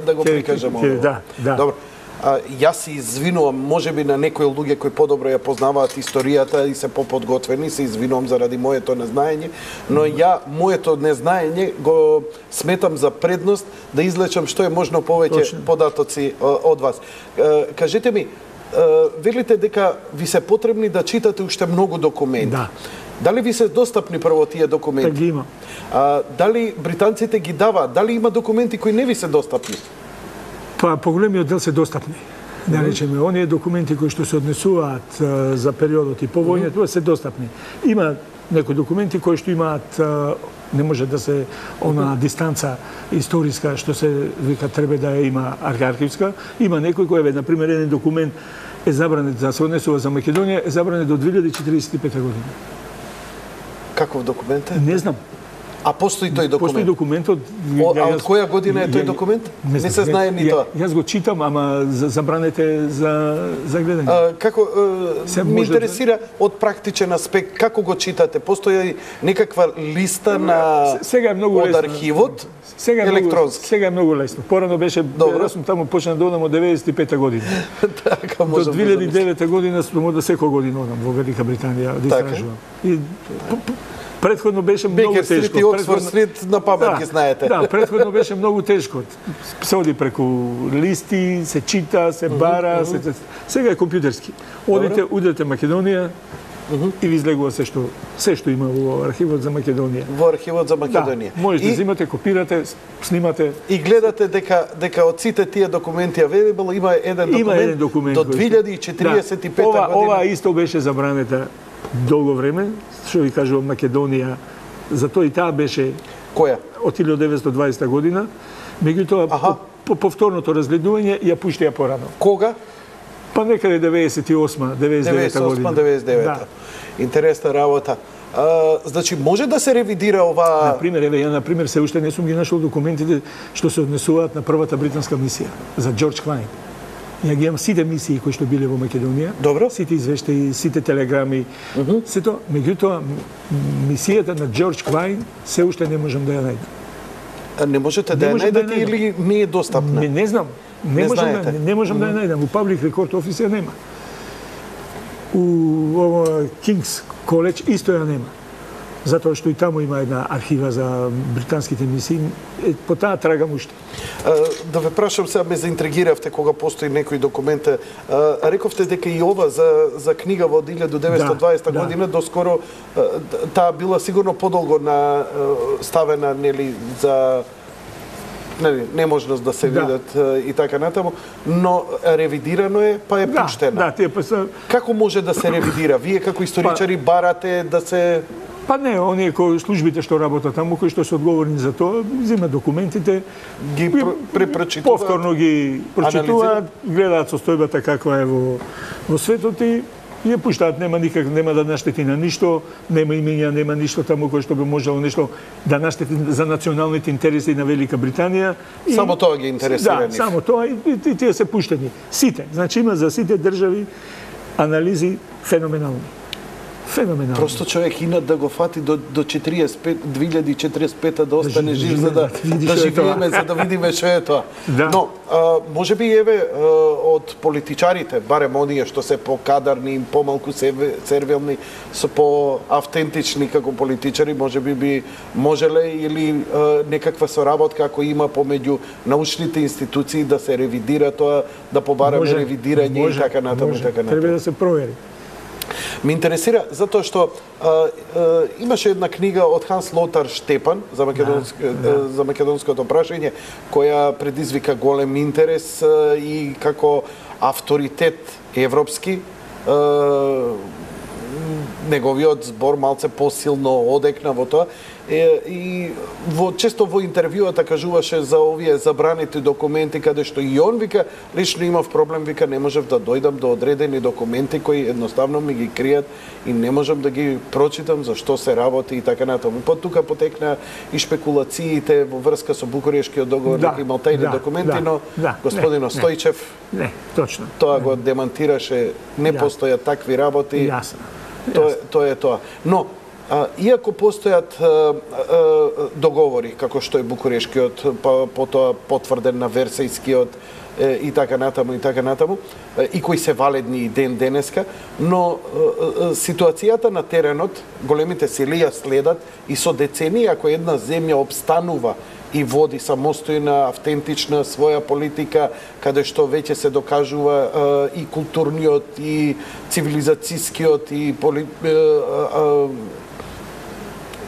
да го прикажам. Да. Добро. Јас се извинувам, можеби на некои луѓе кои подобро ја познаваат историјата и се поподготвени, се извинувам заради моето незнаење, но моето незнаење го сметам за предност да излечам што е можно повеќе податоци од вас. Кажете ми, велите дека ви се потребни да читате уште многу документи. Да. Дали ви се достапни прво тие документи? Так ги има. Дали британците ги даваат? Дали има документи кои не ви се достапни? Па поголемиот дел се достапни. Да речеме, оние документи кои што се однесуваат за периодот и по војната се достапни. Има некои документи кои што имаат не може да се она дистанца историска што се вика треба да има архивска. Има некои кои на пример еден документ е забранет да се однесува за Македонија, е забранет до 2045 година. Каков документ е? Не знам. А постои тој документ? Постои документот. Од која година е тој документ? Не се знае ни тоа. Јас го читам, ама забранете за гледање. Како ме интересира од практичен аспект, како го читате? Постои некаква листа на од архивот? Електронски. Сега е многу лесно. Порано беше, јас сум таму почнав да одам од 95-та година. Така до 2009 година сум од секоја година одам во Велика Британија да истражувам. И претходно беше многу тешко. Бейкер Стрит и Оксфорд Стрит на памет ги знаете. Да, претходно беше многу тешко. Се оди преку листи, се чита, се бара, сега е компјутерски. Одите Македонија и ви излегува се што има во архивот за Македонија. Во архивот за Македонија. Да, можете да взимате, копирате, снимате. И гледате дека од сите тие документи available има еден документ до 2045 година. Ова исто беше забранета долго време, што ви кажувам Македонија, затоа и таа беше која? Од 1920 година, меѓутоа по повторното разгледување ја пуштија порано. Кога? Па некаде 98-99 година. 98-99. Да. Интересна работа. Значи може да се ревидира ова? Например, ја например се уште не сум ги нашол документите што се однесуваат на првата британска мисија за Џорџ Клајн. Ја ги имам сите мисии кои што биле во Македонија, добро, сите извештаи, сите телеграми, сето, меѓутоа мисијата на Џорџ Клајн се уште не можам да ја најдам. Не можете да ја најдете или не е достапна? Не знам. Не можам да ја најдам. У Public Record Office ја нема. У King's College исто ја нема. Затоа што и таму има една архива за британските мисии, по таа трагам уште. Да ве прашам, сега ме заинтригиравте кога постои некој документ. Рековте дека и ова за книга во 1920 година, доскоро таа била сигурно подолго ставена, нели, за неможност да се видат и така натаму, но ревидирано е, па е пуштена. Како може да се ревидира? Вие како историчари барате да се... Па не, оние кои службите што работат таму, кои што се одговорни за тоа, земат документите, ги препрочитуваат, повторно ги прочитуваат, гледаат состојбата каква е во светот и ја пуштаат, нема да наштети на ништо, нема имења, нема ништо таму кој што би можело нешто да наштети за националните интереси на Велика Британија. Само тоа ги интересира нив. Да, само тоа и тие се пуштени. Сите, значи има за сите држави анализи феноменални. Феноменално. Просто човек инат да го фати до 2045 да остане жив за да живееме, за да видиме што е тоа. Да. Но можеби еве од политичарите, барем оние што се покадарни, помалку сервилни, со по-автентични како политичари, можеби би можеле или некаква соработка ако има помеѓу научните институции да се ревидира тоа, да побараме ревидирање и така натаму и така натаму. Треба да се провери. Ме интересира затоа што имаше една книга од Ханс Лотар Штепан за македонското прашање, која предизвика голем интерес и како авторитет европски неговиот збор малце посилно одекна во тоа и често во интервјуата кажуваше за овие забраните документи каде што и он вика лично имав проблем, вика не можев да дојдам до одредени документи кои едноставно ми ги кријат и не можам да ги прочитам за што се работи и така натаму. Тука потекна и шпекулациите во врска со Букурешкиот договор, дека имал тајни документи, но господино Стојчев не, точно. Тоа го демантираше, не постојат такви работи. Јасно. Тоа е тоа. Но иако постојат договори, како што е Букурешкиот, па потоа потврден на Версајскиот и така натаму, и кои се валидни и ден денеска, но ситуацијата на теренот, големите сили ја следат и со децении, ако една земја обстанува и води самостојна, автентична своја политика, каде што веќе се докажува и културниот, и цивилизацијскиот, и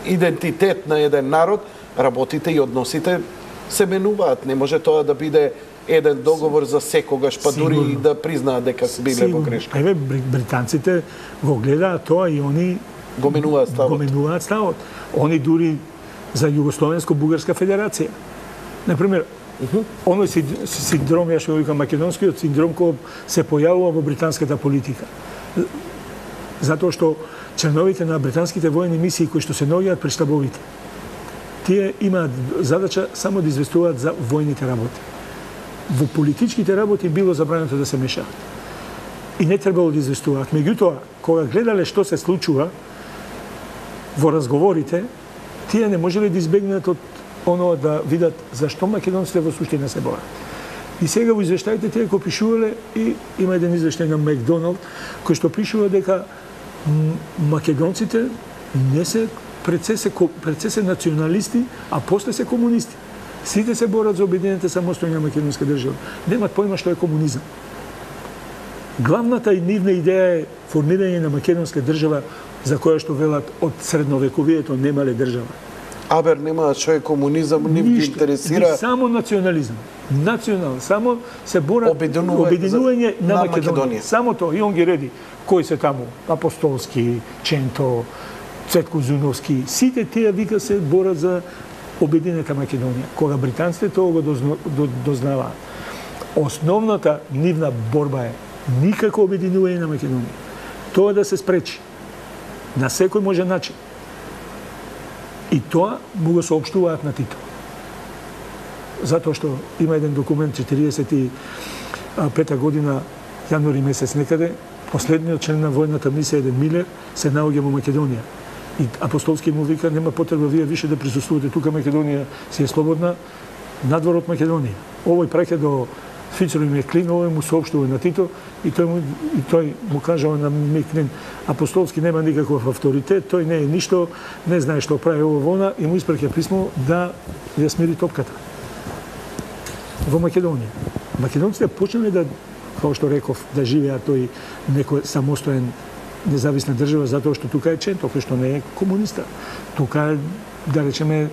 идентитет на еден народ, работите и односите се менуваат. Не може тоа да биде еден договор за секогаш, па дури и да признаат дека биле во грешка. Еве, британците го гледаат тоа и они го менуваат ставот. Они дури за Југословенско-Бугарска федерација. Например, оној синдром, ја што го викам македонскиот синдром, кој се појавува во британската политика. Затоа што членовите на британските воени мисии кои што се наоѓаат при штабовите, тие имаат задача само да известуваат за војните работи. Во политичките работи било забрането да се мешаат. И не требало да известуваат. Меѓутоа, кога гледале што се случува во разговорите, тие не можеле да избегнат од оно да видат зашто македонците во суштина се борат. И сега во извештаите тие кои пишувале, и има еден извештај на Макдоналд кој што пишува дека македонците не се пред се националисти, а после се комунисти. Сите се борат за обединената самостојна македонска држава. Немат појма што е комунизам. Главната и нивна идеја е формирање на македонска држава за која што велат од средновековието немале држава. Абер нема што е комунизам, не ги интересира. Само национализам. Национал, само се борат обединување на Македонија. Само тоа, и он ги реди. Кои се таму? Апостолски, Ченто, Цветко Зуновски, сите тие вика се борат за обединета Македонија. Кога британците тоа го дознаваат. Основната нивна борба е никако обединување на Македонија. Тоа да се спречи на секој може начин. И тоа му го соопштуваат на Тито. Затоа што има еден документ 45-та година, јануари месец некаде, последниот член на војната мисија, еден Милер, се наоѓа во Македонија. И апостолски му вика, нема потреба вие више да присуствувате тука, Македонија си е слободна, надвор од Македонија. Овој праќа до Фицрој Меклин, овој му соопштува на Тито и тој му кажува на Меклин, апостолски нема никаков авторитет, тој не е ништо, не знае што прави ово вона и му испраќа писмо да ја смири топката. Во Македонија. Македонците почнале да, како што реков, да живеат тој некој самостоен независна држава, затоа што тука е Ченто, кој што не е комуниста. Тука е, да речеме,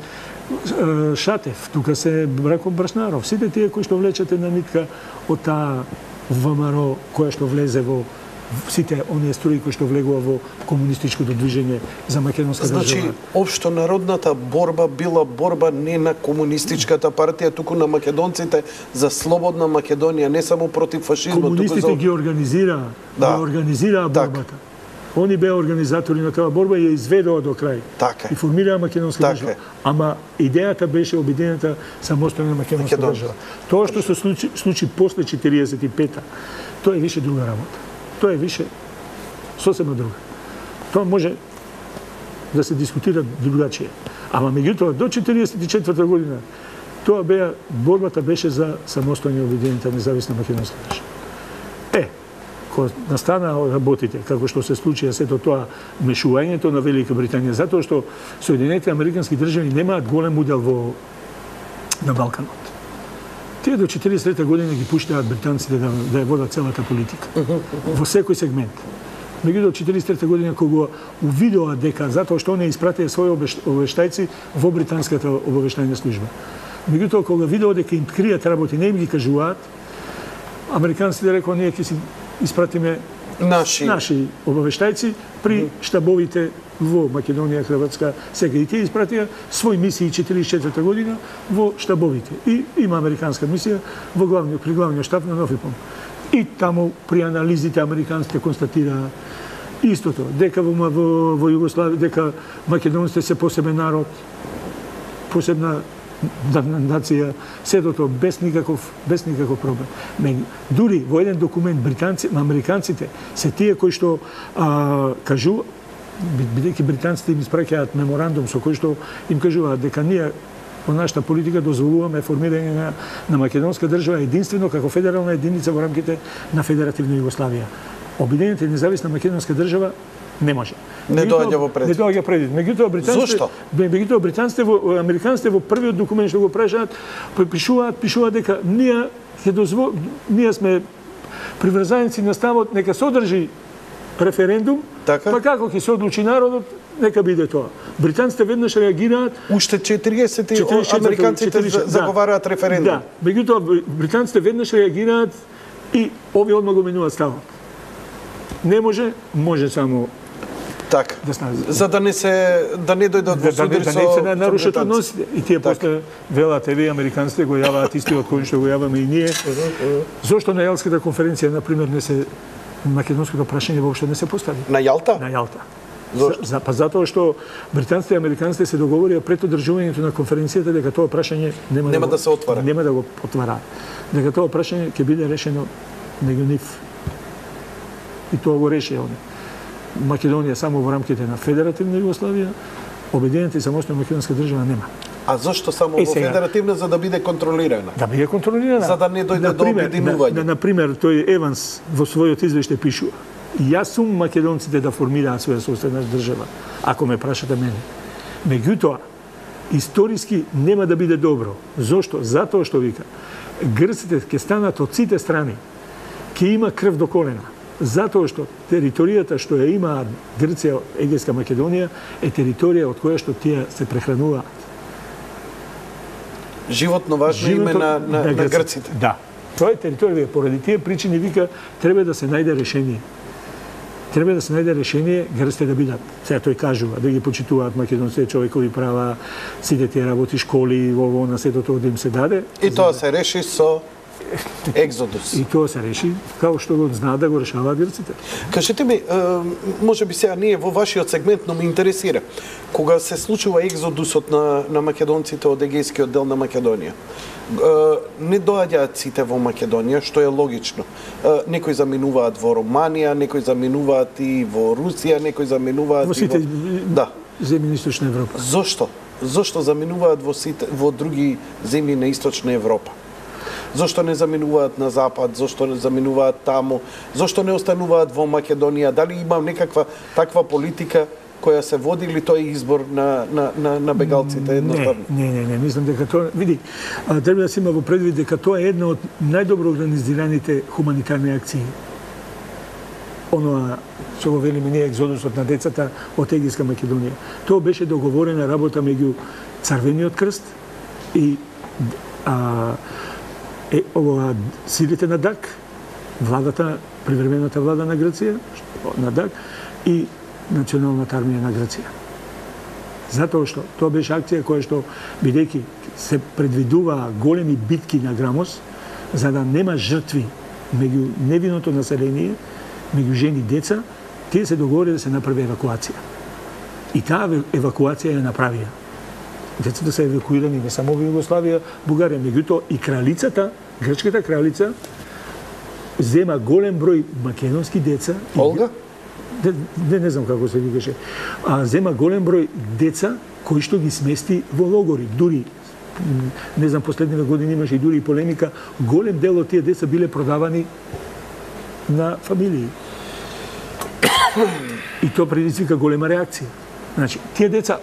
Шатев, тука се Брако Брашнаров, сите тие кои што влечете на нитка од таа ВМРО која што влезе во сите оние струи кои што влегува во комунистичкото движење за македонска држава. Значи, општо народната борба била борба не на комунистичката партија, туку на македонците за слободна Македонија, не само против фашизмот. Комунистите ги организираа, борбата. Они беа организатори на таа борба и ја изведоа до крај. Така е. И формираа македонска држава. Ама идејата беше обединета самостојна македонска држава. Тоа што се случи после 45-та, тоа е више друга работа. Тоа е више сосема друга. Тоа може да се дискутира другачие. Ама меѓутоа до 44-та година тоа борбата беше за самостојна обединета независна македонска држава. Кога настана работите, како што се случија сето тоа мешувањето на Велика Британија, затоа што Соединетите Американски држави немаат голем удел на Балканот. Тие до 43-та година ги пуштаат британците да ја водат целата политика во секој сегмент. Меѓутоа 43-та година кога увидоа дека затоа што они испратија своји обавештајци во британската обавештајна служба. Меѓутоа кога видоа дека им кријат работи, не им ги кажуваат, американците рекоа ние ќе си испратиме наши обавештајци при штабовите во Македонија, Хрватска, сега и тие испратија своји мисии 44-та година во штабовите. И има американска мисија при главниот штаб на Нофипом. И таму при анализите американците констатираа истото, дека во Југославија, дека македонците се посебен народ, посебна нација, сето без никаков проблем. Дури во еден документ американците се тие кои што бидејќи британците им испраќаат меморандум со кој што им кажуваат дека ние по нашата политика дозволуваме формирање на македонска држава единствено како федерална единица во рамките на Федеративна Југославија. Обединената и независна македонска држава не може. Не доаѓа во предвид. Не доаѓа предвид. Меѓутоа британците, американците во првиот документ што го прашаат, пишуваат дека ние сме приврзаници на ставот нека содржи референдум, така? Па како ќе се одлучи народот, нека биде тоа. Британците веднаш реагираат. Уште 40 американците заговараат референдум. Да, меѓутоа британците веднаш реагираат и овие одма го менуваат ставот. Не може само така. За да не дојдат во судир со да не се нарушат односите. И тие после велат еве американците го јаваат истиот кој што го јаваме и ние. Зошто на Јалската конференција на пример не се македонското прашање воопшто не се постави? На Јалта? На Јалта. Па затоа што британците и американците се договорија пред одржувањето на конференцијата дека тоа прашање нема да се отвара. Нема да го отвара. Дека тоа прашање ќе биде решено меѓу нив. И тоа го реши они. Македонија само во рамките на Федеративна Југославија, Обединената и самостојна македонска држава нема. А зошто само во Федеративна за да биде контролирана? Да биде контролирана. За да не дојде до обединување. На пример, тој Еванс во својот извештај пишува: јас сум македонците да формираат своја сопствена држава, ако ме прашате мене. Меѓутоа, историски нема да биде добро. Зошто? Затоа што вика, грците ќе станат од сите страни, ќе има крв до колена. Затоа што територијата што ја има Грција, Егејска Македонија, е територија од која што тие се прехрануваат. Животно важно име на грците. Да. Тоа е територија. Поради тие причини вика треба да се најде решение. Треба да се најде решение грците да бидат. Сега тој кажува да ги почитуваат македонците човекови права, сите тие работи, школи, ово на сето тоа да им се даде. И тоа се реши со Екзодус. И тоа се реши, како што го знаат да го решаваат грците. Кажете ми, може би сега ние во вашиот сегмент, но ме интересира, кога се случува екзодусот на македонците од егејскиот дел на Македонија, не доаѓаат сите во Македонија, што е логично. Некои заминуваат во Романија, некои заминуваат и во Русија, некои заминуваат во сите земји на Источна Европа. Зошто? Зошто заминуваат во други земји на Источна Европа? Зошто не заминуваат на запад, зошто не заминуваат таму, зошто не остануваат во Македонија? Дали има некаква таква политика која се води или тој избор на бегалците едноставно? Не, мислам дека тоа, види, треба да се има во предвид дека тоа е една од најдобро организираните хуманитарни акции. Оноа што го велиме ние екзодусот на децата од Егејска Македонија. Тоа беше договорена работа меѓу Црвениот крст и силите на ДАК, владата, привремената влада на Грција, на ДАК и Националната армија на Грција. Затоа што тоа беше акција која што, бидејќи се предвидуваа големи битки на Грамос, за да нема жртви меѓу невиното население, меѓу жени и деца, тие се договори да се направи евакуација. И таа евакуација ја направија. Децата се евакуирани не само во Југославија, Бугарија, меѓутоа и кралицата, грчката кралица, зема голем број македонски деца. Олга? Не знам како се викаше. Зема голем број деца кои што ги смести во логори. Дури, не знам, последниве години имаше и дури и полемика, голем дел од тие деца биле продавани на фамилии. И тоа предизвика голема реакција. Значи, тие деца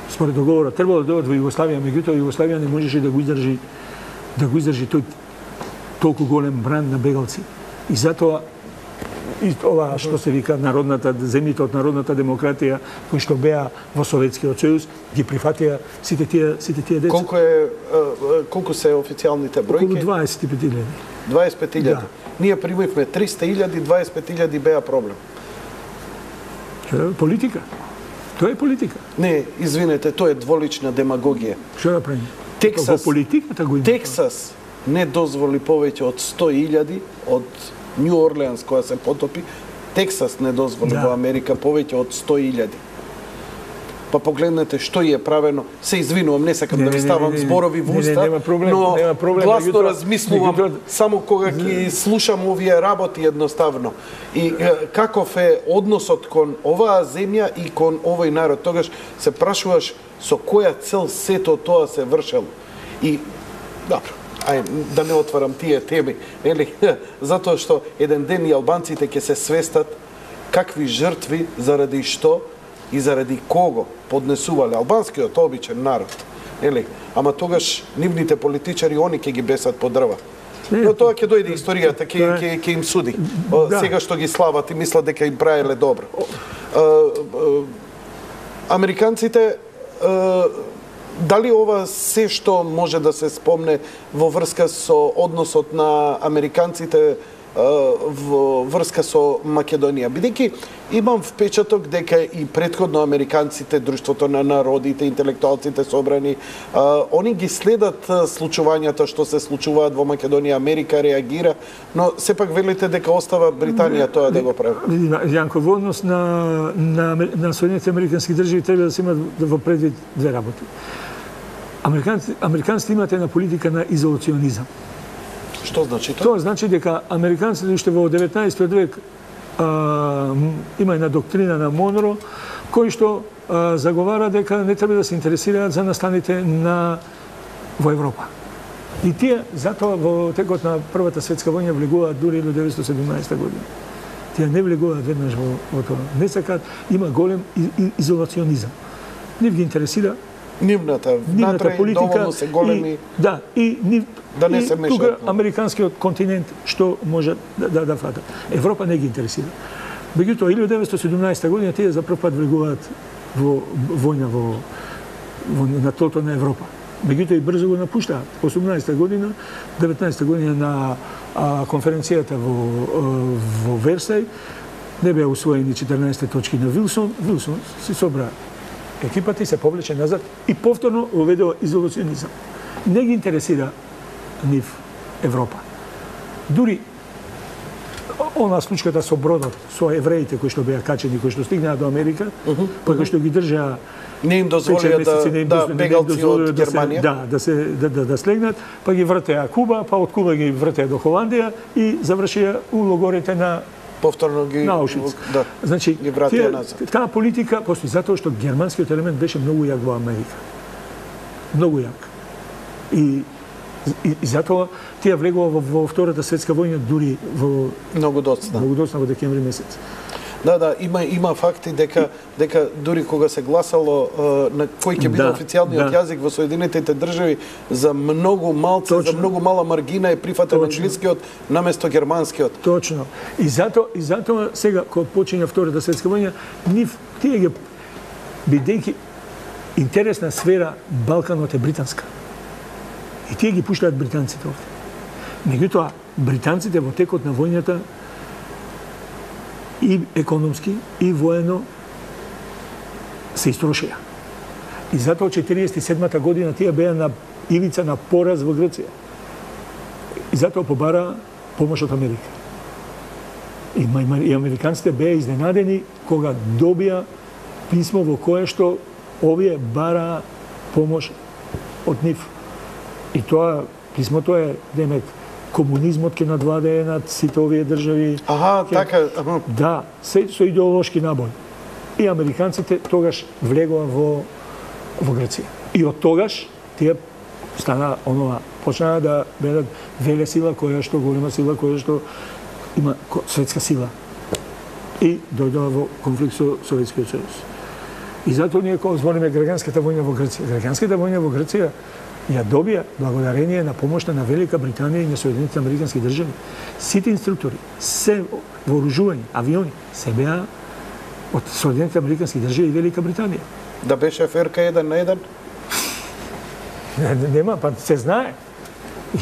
според договорот требало да дојдат во Југославија, меѓутоа Југославија не можеше да го издржи тој толку голем бранд на бегалци. И затоа и ова што се вика земјите од народната демократија кои што беа во Советскиот сојуз ги прифатија сите тие деца. Колку се официјалните бројки? Околу 25.000. 25.000. Да. Ние примивме 300.000, 25.000 беа проблем. Политика. Тоа е политика. Не, извинете, тоа е дволична демагогија. Што да правим? Во политиката го има. Тексас не дозволи повеќе од 100.000 од Нью Орлеанс која се потопи. Тексас не дозволи во Америка повеќе од 100.000. па погледнете што е правено. Се извинувам, не сакам да ви ставам зборови во уста, но гласно размислувам само кога ги слушам овие работи едноставно. И каков е односот кон оваа земја и кон овој народ. Тогаш се прашуваш со која цел сето тоа се вршело. И, добро, да не отварам тие теми, нели? Затоа што еден ден и албанците ќе се свестат какви жртви, заради што и заради кого поднесувале албанскиот обичен народ. Нели? Ама тогаш нивните политичари, они ќе ги бесат по дрва. Но тоа ќе дојде историјата, ќе им суди. Сега што ги слават и мислат дека им правеле добро. Американците, дали ова се што може да се спомне во врска со односот на американците во врска со Македонија? Бидејќи имам впечаток дека и претходно американците, Друштвото на народите, интелектуалците собрани, они ги следат случувањата што се случуваат во Македонија, Америка реагира, но сепак велите дека остава Британија тоа да го прави. Јанко, во однос на Соединените американски држави треба да се имат во предвид две работи. Американците имат една политика на изолационизам. Што значи тоа? Тоа значи дека американците уште во 19 век има една доктрина на Монро кој што заговара дека не треба да се интересираат за настаните во Европа. И тие затоа во текот на Првата светска војна влегуваат дури до 1917 година. Тие не влегуваат веднаш во тоа. Не сакаат, има голем изолационизам. Нив ги интересира нивната политика, доволно се големи. Да не се мешаат. Тука американскиот континент што може да фата. Европа не ги интересира. Меѓутоа 1917 година тие за прв пат влегуваат во војна на тлото на Европа. Меѓутоа и брзо го напуштаат. 18 година, 19 година на конференцијата во Версај не беа усвоени 14 точки на Вилсон. Вилсон се собра екипата и се повлече назад и повторно уведува изолационизам. Не ги интересира нив Европа. Дури она случката со бродот, со евреите кои што беа качени, кои што стигнаа до Америка, па кои што ги држаа не им дозволија да бегалци од Германија. Да слегнат, па ги вртеа Куба, па од Куба ги вртеа до Холандија и завршија у логорите на повторно ги Аушвиц. Значи, ги вратија назад. Таа политика постои затоа што германскиот елемент беше многу јак во Америка. Многу јак. И затоа тие влегува во Втората светска војна дури во многу доцна во декември месец. Да, има факти дека дури кога се гласало на кој ќе биде официјалниот јазик во Соединетите држави, за многу малце, за многу мала маргина е прифатен англискиот наместо германскиот. Точно. И затоа сега кога почиња Втората светска војна, тие ги бидејќи интересна сфера Балканот е британска. И тие ги пуштаат британците овде. Меѓутоа, британците во текот на војната и економски, и воено се истрошија. И затоа 1947 година тие беа на ивица на пораз во Грција. И затоа побара помош од Америка. И американците беа изненадени кога добија писмо во кое што овие бараа помош од нив. И тоа писмото е, демек, комунизмот ќе надвладее над сите овие држави. Така. Да, со идеолошки набој. И американците тогаш влегува во Грција. И од тогаш тие стана онова, почнаа да бидат веле сила, голема сила, која што има светска сила. И дојдоа во конфликт со Советскиот сојуз. И затоа ние кога збориме граѓанската војна во Грција, граѓанската војна во Грција ја добија благодарение на помошта на Велика Британија и на Соединетите американски држави. Сите инструктори, се вооружувања, авиони, се беа од Соединетите американски држави и Велика Британија. Да беше ферка 1 на 1? Нема, па се знае.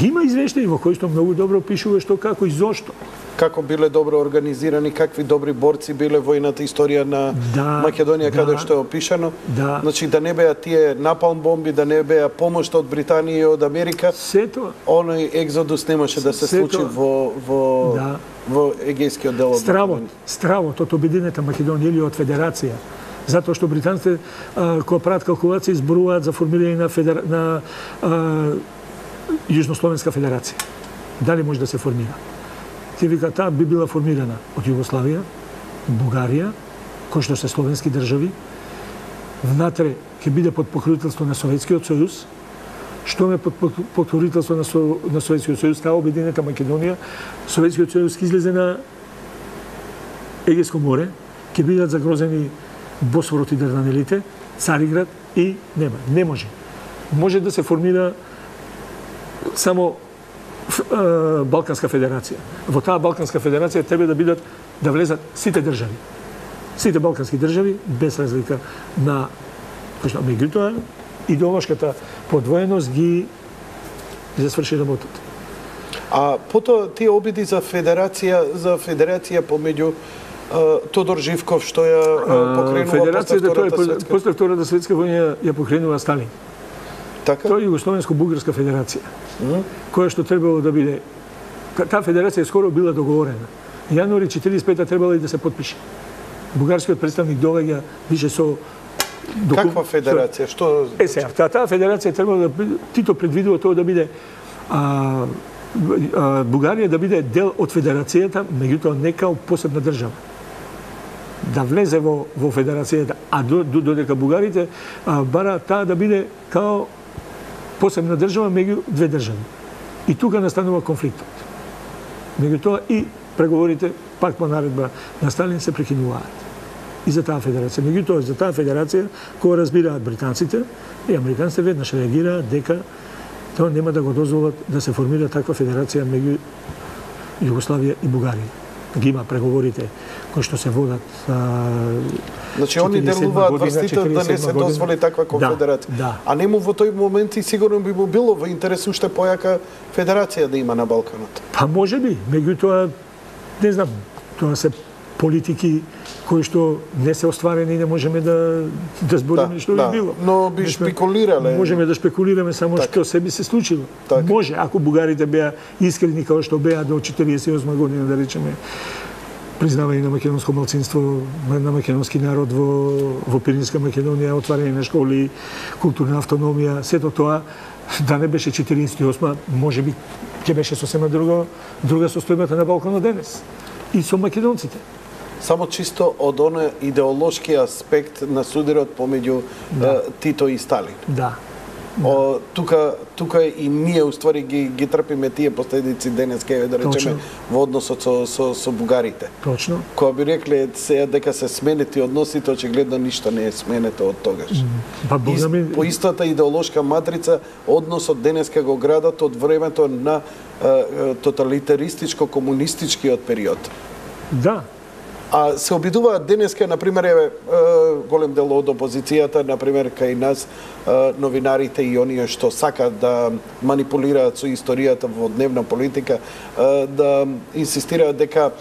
Има извештаи во кои што многу добро пишува што, како и зошто. Како биле добро организирани, какви добри борци биле војната историја на Македонија, каде што е опишано. Значи, да не беа тие напалм бомби, да не беа помошта од Британија и од Америка, оној екзодус немаше да се случи во егејскиот дел од Македонија. Стравот од Обединета Македонија или од Федерација Затоа што британците кога прават калкулации зборуваат за формирање на Јужнословенска федерација. Дали може да се формира? Ти вика, таа би била формирана од Југославија, Бугарија, кои што се словенски држави, внатре ќе биде под покровителство на Советскиот сојуз, што ме под покровителство на Советскиот сојуз, таа обединета Македонија, Советскиот сојуз ќе излезе на Егејско море, ќе бидат загрозени Босфорот и Дарданелите, Цариград и нема. Не може. Може да се формира само Балканска федерација. Во таа Балканска федерација треба да влезат сите држави. Сите балкански држави, без разлика на... Меѓутоа, идеолошката подвоеност ги засврши работата. А потоа тие обиди за федерација помеѓу Тодор Живков што ја покренува после Втората светска војна ја покренува Сталин. Така? Тоа е Југословенско-бугарска федерација, која што требало да биде... Таа федерација скоро била договорена. Јануари 45-та требало и да се подпише. Бугарскиот представник доаѓа више со... Каква федерација? Што... сега, таа федерација требало да... Тито предвидува тоа да биде... Бугарија да биде дел од федерацијата, меѓутоа не као посебна држава. Да влезе во федерацијата, а додека бугарите бара таа да биде као посебна држава меѓу две држави. И тука настанува конфликтот. Меѓутоа и преговорите пак по наредба на Сталин се прекинуваат. И за таа федерација. Меѓутоа за таа федерација, кога разбираат британците и американците, веднаш реагираат дека тоа нема да го дозволат да се формира таква федерација меѓу Југославија и Бугарија. Ги има преговорите кои што се водат. Значи они делуваат врстите да не се дозволи таква конфедерација. Да. А нему во тој момент и сигурно би му било во интерес уште појака федерација да има на Балканот. Па може би, меѓутоа не знам, тоа се политики кои што не се остварени и не можеме да збориме што би било. Но би шпекулирале. Можеме да шпекулираме само што се би се случило. Може, ако бугарите беа искрени како што беа до 48 година, да речеме, признавање на македонско малцинство, на македонски народ во Пиринска Македонија, отварање на школи, културна автономија, сето тоа, да не беше 48, може би ќе беше сосема друга состојбата на Балканот денес. И со македонците. Само чисто од оној идеолошки аспект на судирот помеѓу Тито и Сталин. Да. Тука и ние уствари ги трпиме тие последици денеска, да речеме, во односот со бугарите. Точно. Кога би рекле сега дека се сменети односите, очигледно ништо не е сменето од тогаш. По истата идеолошка матрица, односот денеска го градат од времето на тоталитаристичко комунистичкиот период. Да. А се обидуваат денеска, например, голем дел од опозицијата, например, кај нас, новинарите и оние што сакаат да манипулираат со историјата во дневна политика, да инсистираат дека,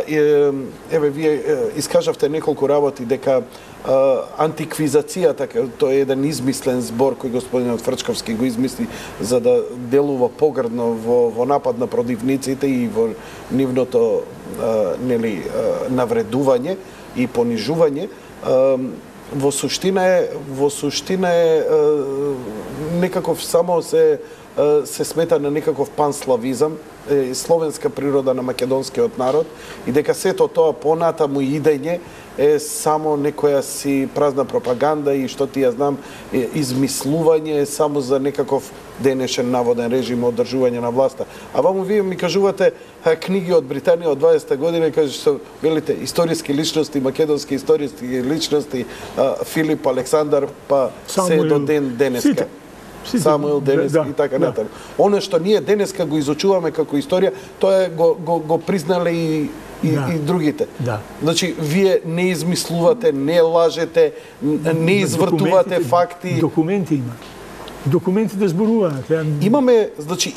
еве, вие искажавте неколку работи, дека антиквизацијата, тоа е еден измислен збор кој господинот Фрчковски го измисли за да делува погрдно во напад на продивниците и во нивното навредување и понижување. Во суштина е некаков само се смета на некаков панславизам, словенска природа на македонскиот народ и дека сето тоа понатаму идење е само некоја си празна пропаганда и што ти ја знам, измислување само за некаков денешен наводен режим одржување на власта. А ваму вие ми кажувате книги од Британија од 20-та година, кажете што велите историски личности, македонски историски личности, Филип, Александар, па се до ден денеска. Самуил Денески и така натаму. Оно што ние денеска го изучуваме како историја, тоа го признале и другите. Значи, вие не измислувате, не лажете, не извртувате факти. Документи има. Документите зборуваат.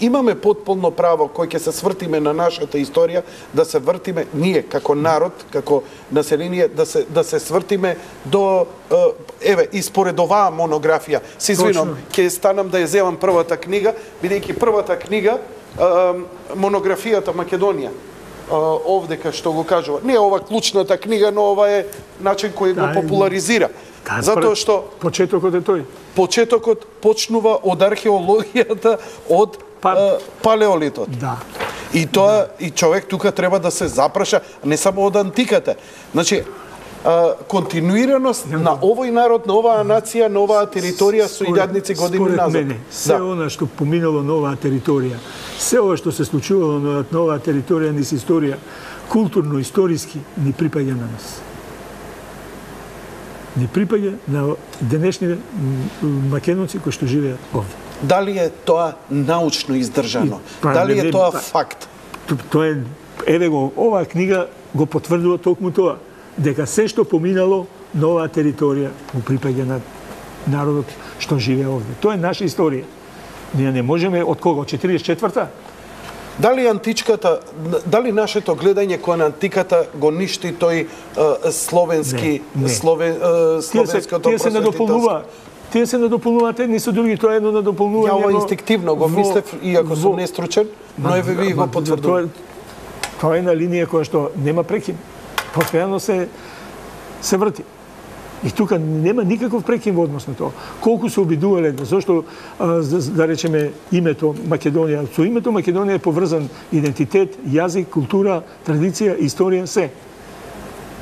Имаме потполно право кој ќе се свртиме на нашата историја, да се вртиме ние како народ, како население, да се свртиме до и според оваа монографија. Се извинувам, ќе станам да ја земам првата книга, бидејќи првата книга монографијата Македонија овдека што го кажува. Не ова клучната книга, но ова е начин кој го популаризира. Затоа што почетокот е тој. Почетокот почнува од археологијата, од палеолитот. Да. И тоа и човек тука треба да се запраша не само од антиката. Значи континуираност на овој народ, на оваа нација, на оваа територија со илјадници години назад. Според мене, се она што поминало на оваа територија, се ова што се случувало на оваа територија низ историја, културно, историски, ни припаѓа на нас. Ни припаѓа на денешни македонци кои што живеат овде. Дали е тоа научно издржано? Дали е тоа факт? Тоа е, еве го, оваа книга го потврдува токму тоа, дека се што поминало на оваа територија му припаѓа на народот што живее овде. Тоа е наша историја. Ние не можеме од кого? 44-та? Дали античката, дали нашето гледање кон антиката го ништи тој словенски словенското тие се надополнува. Тие се надополнуваат едни со други, тоа е едно надополнување. Ја ова инстинктивно го мислев, иако сум нестручен, но еве ви го потврдувам. Тоа е на линија која што нема прекин. Постојано се врти. И тука нема никаков прекин во однос на тоа. Колку се обидувале, зашто да речеме името Македонија, со името Македонија е поврзан идентитет, јазик, култура, традиција, историја, се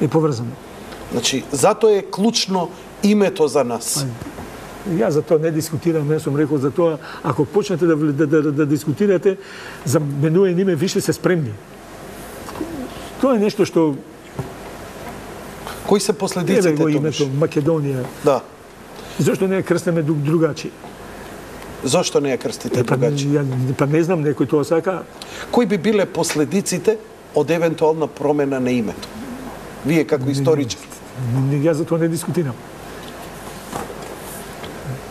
е поврзано. Значи, затоа е клучно името за нас. Јас за тоа не дискутирам, не сум рекол за тоа, ако почнете да дискутирате за менуење име, више се спремни. Тоа е нешто што кои се последиците тоа? Името Македонија. Да. Зошто не ја крстиме другачи? Зошто не ја крстите другачи? Па не знам, некој тоа сака. Кои би биле последиците од евентуална промена на името? Вие како историчар. Јас за тоа не дискутирам.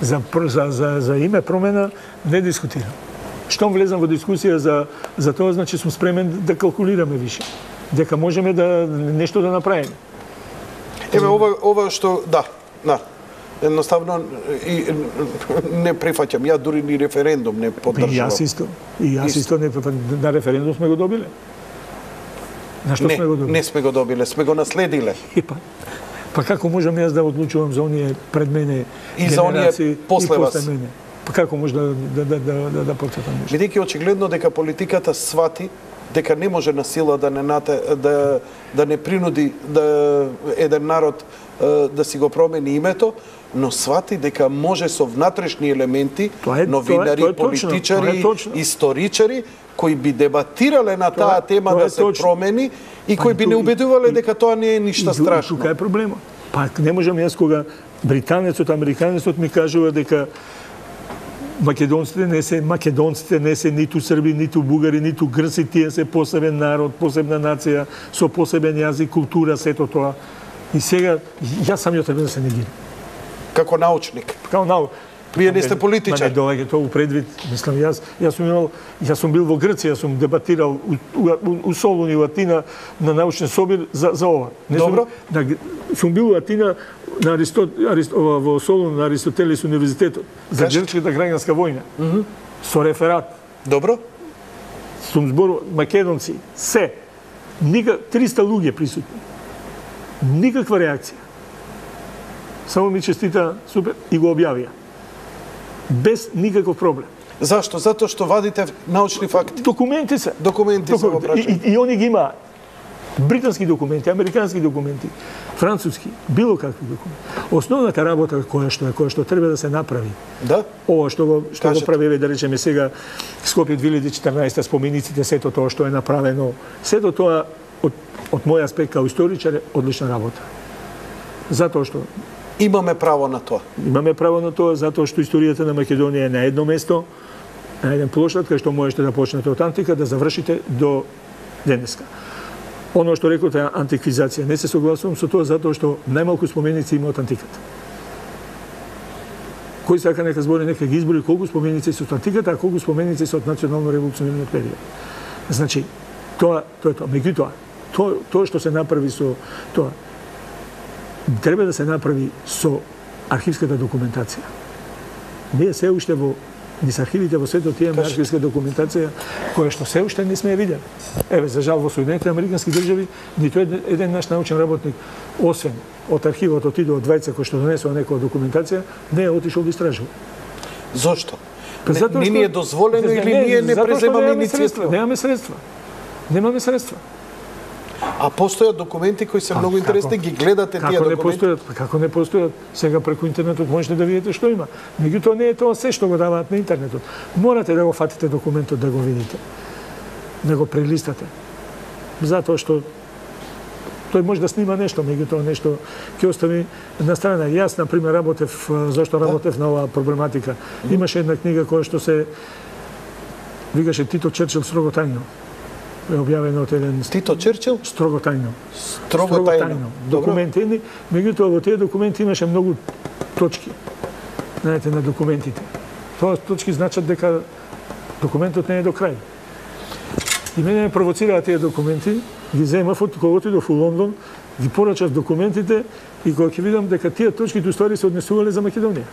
За име промена не дискутирам. Штом влезам во дискусија за тоа, значи сум спремен да калкулираме више. Дека можеме да нешто да направиме. Еве ова што да. Едноставно не прифаќам. Ја дури ни референдум не поддржувам. И јас исто на референдум сме го добиле. На што сме го добиле? Не сме го добиле, сме го наследиле. Па како можам јас да одлучувам за оние пред мене и за оние после вас? Па како може да потсетам нешто? Бидејќи очигледно дека политиката свати дека не може на сила да не принуди еден народ да си го промени името, но свати дека може со внатрешни елементи, новинари, политичари, историчари, кои би дебатирале на таа тема да се промени и кои би не убедувале дека тоа не е ништо страшно. Тука е проблемот. Па не можам јас кога британецот, американецот ми кажува дека македонците не се ниту срби, ниту бугари, ниту грци, тие се посебен народ, посебна нација, со посебен јазик, култура, сето тоа. И сега, јас сам ја треба да се негирам. Како научник? Како научник. Вие не сте политичар. Не доаѓа тоа у предвид. Мислам, јас сум бил во Грција, сум дебатирал у Солун и у Атина на научен собир за ова. Добро. Сум бил у Атина во Солун на Аристотелес универзитетот за грчката граѓанска војна. Со реферат. Добро. Сум зборувал македонци, се. 300 луѓе присутни. Никаква реакција. Само ми честита, супер, и го објавија. Без никаков проблем. Зашто? Затоа што вадите научни факти. Документи се. Документи се го прашаат. И они ги имаат. Британски документи, американски документи, француски, било какви документи. Основната работа која што треба да се направи. Да. Ова што го прави, да речеме сега Скопје 2014, спомениците, сето тоа што е направено, сето тоа од мој аспект као историчар е одлична работа. Затоа што имаме право на тоа. Имаме право на тоа затоа што историјата на Македонија е на едно место, на еден плошад кај што можете да почнете од антика да завршите до денеска. Оно што рекоте антиквизација, не се согласувам со тоа затоа што најмалку споменици има од антиката. Кој сака нека збори, нека ги избори колку споменици се од антиката, а колку споменици се од национално револуционарниот период. Значи, тоа е тоа. Меѓутоа, тоа што се направи со тоа, треба да се направи со архивската документација. Ние се уште во низ архивите во светот имаме архивска документација која што се уште не сме ја видели. Еве, за жал во Соединетите американски држави ниту еден наш научен работник, освен од архивот отидува од двајца кој што донесува некоја документација, не е отишол да истражува. Зошто? Не ни е дозволено или ние не преземаме иницијатива? Немаме средства. Немаме средства. А постојат документи кои се многу интересни, ги гледате тие документи? Како не постојат? Сега преку интернетот можете да видите што има. Меѓутоа не е тоа се што го даваат на интернетот. Морате да го фатите документот да го видите. Да го прелистате. Затоа што тој може да снима нешто, меѓутоа нешто ќе остави на страна. Јас, на пример, работев, зашто работев на оваа проблематика. Имаше една книга која што се викаше Тито Черчил строго тајно. Е објавено од еден Тито Черчил строго тајно. Строго тајно. Документи, меѓутоа во тие документи имаше многу точки. Знаете, на документите. Тоа точки значат дека документот не е до крај. И мене ме провоцираа тие документи, ги земав кога отидов во Лондон, ги порачав документите и кога ќе видам дека тие точки уствари се однесувале за Македонија.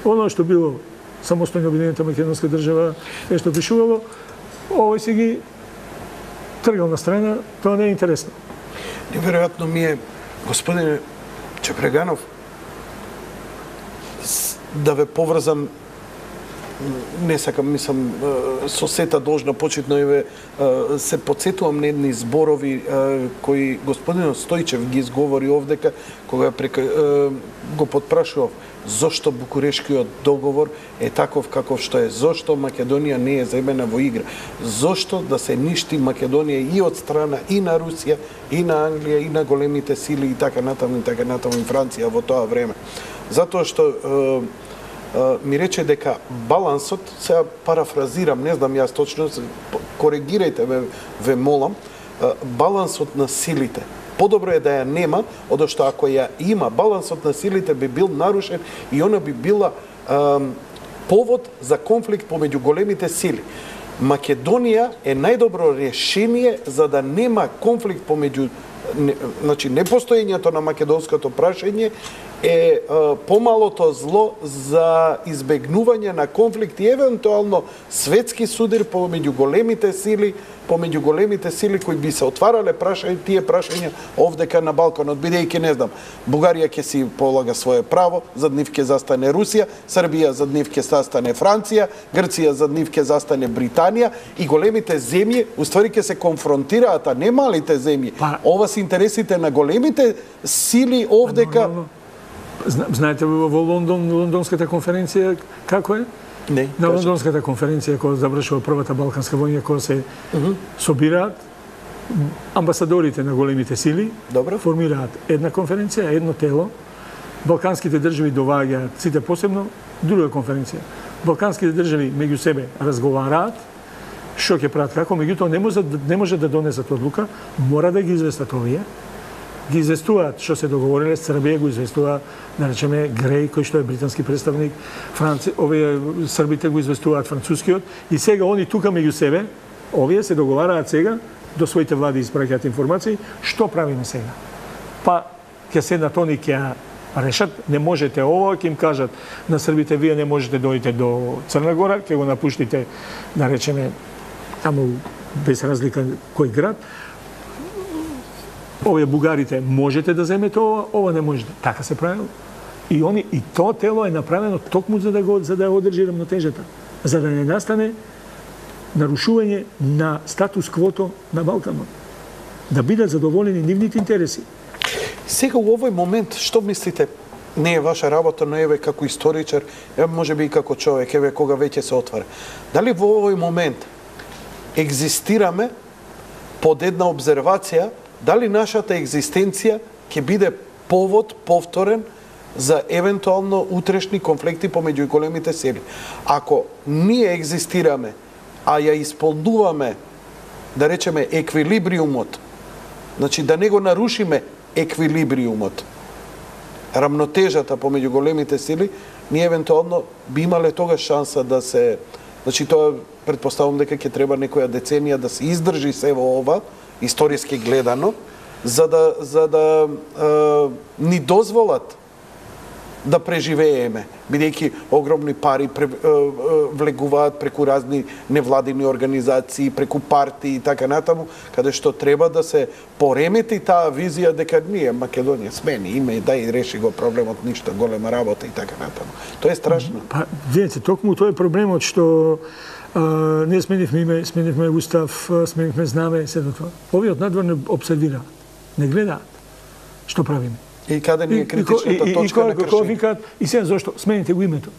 Оно што било самостојно обединета македонска држава, што пишувало, овој си ги тргал на страна, тоа не е интересно. Неверојатно ми е, господине Чепреганов, да ве поврзам, не сакам, мислам, со сета должна почитно еве се подсетувам на едни зборови кои господинот Стојчев ги изговори овдека кога го потпрашував зошто Букурешкиот договор е таков каков што е, зошто Македонија не е земена во игра, зошто да се ништи Македонија и од страна и на Русија, и на Англија, и на големите сили и така натаму и Франција во тоа време. Затоа што ми рече дека балансот, сега парафразирам, не знам јас точно, коригирајте ве молам, балансот на силите. Подобро е да ја нема, одошто ако ја има, балансот на силите би бил нарушен и она би била повод за конфликт помеѓу големите сили. Македонија е најдобро решение за да нема конфликт помеѓу, значи непостоењето на македонското прашање е помалото зло за избегнување на конфликт и евентуално светски судир помеѓу големите сили кои би се отварале тие прашања овдека на Балканот, бидејќи не знам, Бугарија ќе си полага свое право, зад нив ќе застане Русија, Србија зад нив ќе застане Франција, Грција зад нив ќе застане Британија и големите земји уствари ќе се конфронтираат, а не малите земји. Ова се интересите на големите сили овдека. Знаете во лондонската конференција како е? Не. На лондонската конференција кога завршува првата балканска војна, кога се собираат амбасадорите на големите сили, формираат една конференција, едно тело. Балканските држави доваѓаат сите посебно, друга конференција. Балканските држави меѓу себе разговараат што ќе прават како, меѓутоа не може да донесат одлука, мора да ги известат овие. Ги известуваат што се договориле, Србија го известува, да речеме, Греј, кој што е британски представник, овие србите го известуваат францускиот, и сега они тука меѓу себе, овие се договараат сега, до своите влади испраќаат информации, што правиме сега. Па, ќе седнат они ќе решат, не можете ова, ќе им кажат на србите, вие не можете дојдете до Црна Гора, ќе го напуштите, да речеме, таму без разлика кој град. Овие бугарите можете да земете ова не можете. Така се правило. И тоа тело е направено токму за да одржи рамнотежата, за да не настане нарушување на статус квото на Балканот. Да бидат задоволени нивните интереси. Сега во овој момент, што мислите? Не е ваша работа, но еве како историчар, може би и како човек, еве кога веќе се отвара. Дали во овој момент екзистираме под една обзервација, дали нашата екзистенција ќе биде повод повторен за евентуално утрешни конфликти помеѓу големите сили? Ако ние екзистираме, а ја исполнуваме, да речеме, еквилибриумот, значи да не го нарушиме еквилибриумот, рамнотежата помеѓу големите сили, ние евентуално би имале тогаш шанса да се, значи тоа претпоставувам дека ќе треба некоја деценија да се издржи се во ова, историски гледано, за да ни дозволат да преживееме, бидејќи огромни пари влегуваат преку разни невладини организации, преку партии и така натаму, каде што треба да се поремети таа визија дека ние Македонија смени име и да и реши го проблемот, ништо голема работа и така натаму. Тоа е страшно. Па, видите, токму тоа е проблемот што ние сменивме име, сменивме устав, сменивме знаме, сето тоа. Овие од надвор не обсервираат, не гледаат што правиме. И каде ни е критичната точка на кршење? Кога викаат, и сега зошто? Смените го името.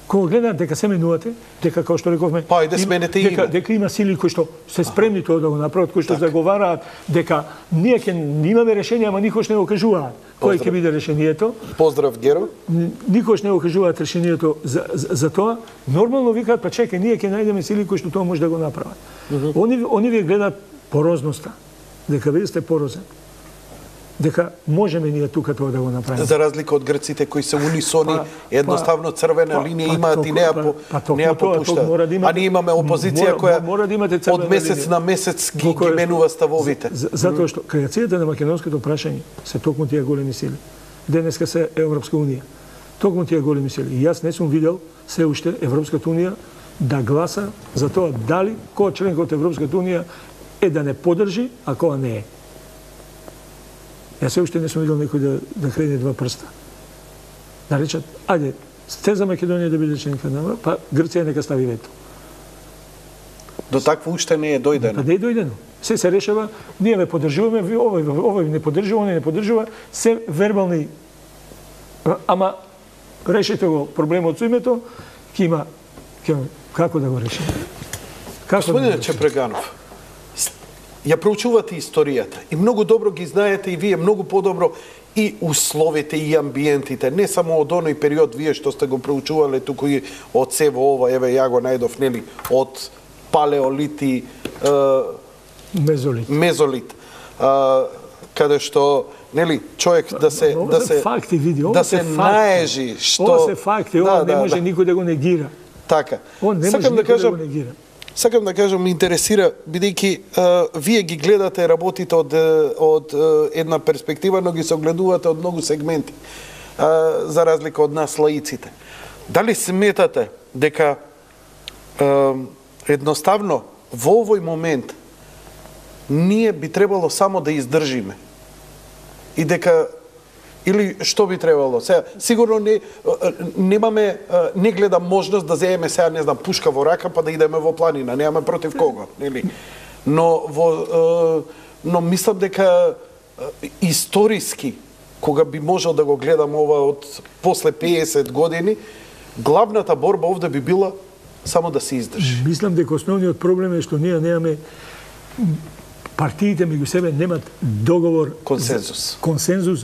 Кога гледаат дека се менувате, дека, како што рековме, па и да сменете име. Дека има сили кои што се спремни тоа да го направат, кои што заговараат дека ние ќе имаме решение, ама никош не го кажуваат. Кој ќе биде решението? Поздрав, Геро. Никош не го кажуваат решението за тоа. Нормално викаат, па чекај, ние ќе најдеме сили кои што тоа може да го направат. Они ви гледаат порозноста, дека вие сте порозен. Дека можеме ние тука тоа да го направиме. За разлика од грците кои се унисони, едноставно црвена линија имаат и неа попуштаат. А ние имаме опозиција која од месец на месец ги менува ставовите. Затоа што креацијата на македонското прашање се токму тие големи сили. Денеска се Европска унија. Токму тие големи сили. И јас не сум видел се уште Европската унија да гласа за тоа дали кој членка од Европската унија е да не поддржи, а која не е. Јас се уште не сум видел некој да крене два прста. Да речат, ајде, сте за Македонија да биде членка на, па Грција нека стави вето. До такво уште не е дојдено. Па не е дојдено. Се решава, ние ве поддржуваме, овој не поддржува, оној не поддржува, се вербални. Ама решите го проблемот со името, ќе има како да го решиме. Господине Чепреганов, ја проучувате историјата и многу добро ги знаете и вие многу подобро и условите и амбиентите, не само од оној период вие што сте го проучувале, туку и од сево ова, еве ја го најдов, нели, од палеолит и мезолит. Каде што, нели, човек да се факти види, да се наежи што ова се факти, ова не може никој да го негира. Така. Сакам да кажам, Сакам да кажам, ме интересира, бидејќи вие ги гледате работите од една перспектива, но ги согледувате од многу сегменти, за разлика од нас лаиците. Дали сметате дека едноставно во овој момент ние би требало само да издржиме и дека или што би требало? Сега, сигурно не гледам можност да земеме сега, не знам, пушка во рака па да идеме во планина, немаме против кого, нели? Но мислам дека историски, кога би можел да го гледам ова од после 50 години, главната борба овде би била само да се издржи. Мислам дека основниот проблем е што ние немаме, партиите меѓу себе немат договор, консензус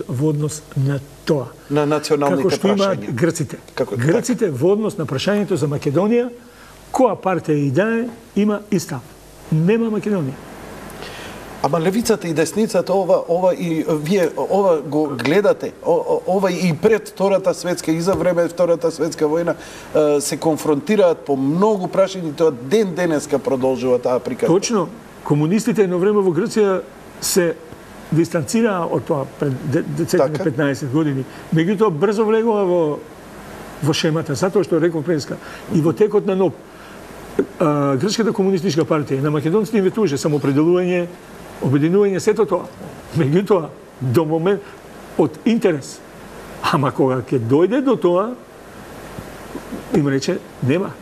во однос на тоа. На националните прашања. Како што имаат грците. Грците во однос на прашањето за Македонија, која партија и да е, има и став. Нема Македонија. Ама левицата и десницата, ова и вие ова го гледате, ова и пред Втората светска и за време Втората светска војна се конфронтираат по многу прашања, тоа ден денеска продолжува таа приказна. Точно. Комунистите едно време во Грција се дистанцираа од тоа пред 10-15 години. Меѓутоа брзо влегува во шемата, затоа што реков преска. И во текот на НОП, Грчката комунистичка партија на македонците им ветуваше самоопределување, обединување, сето тоа. Меѓутоа, до момент од интерес. Ама кога ќе дојде до тоа, им рече нема.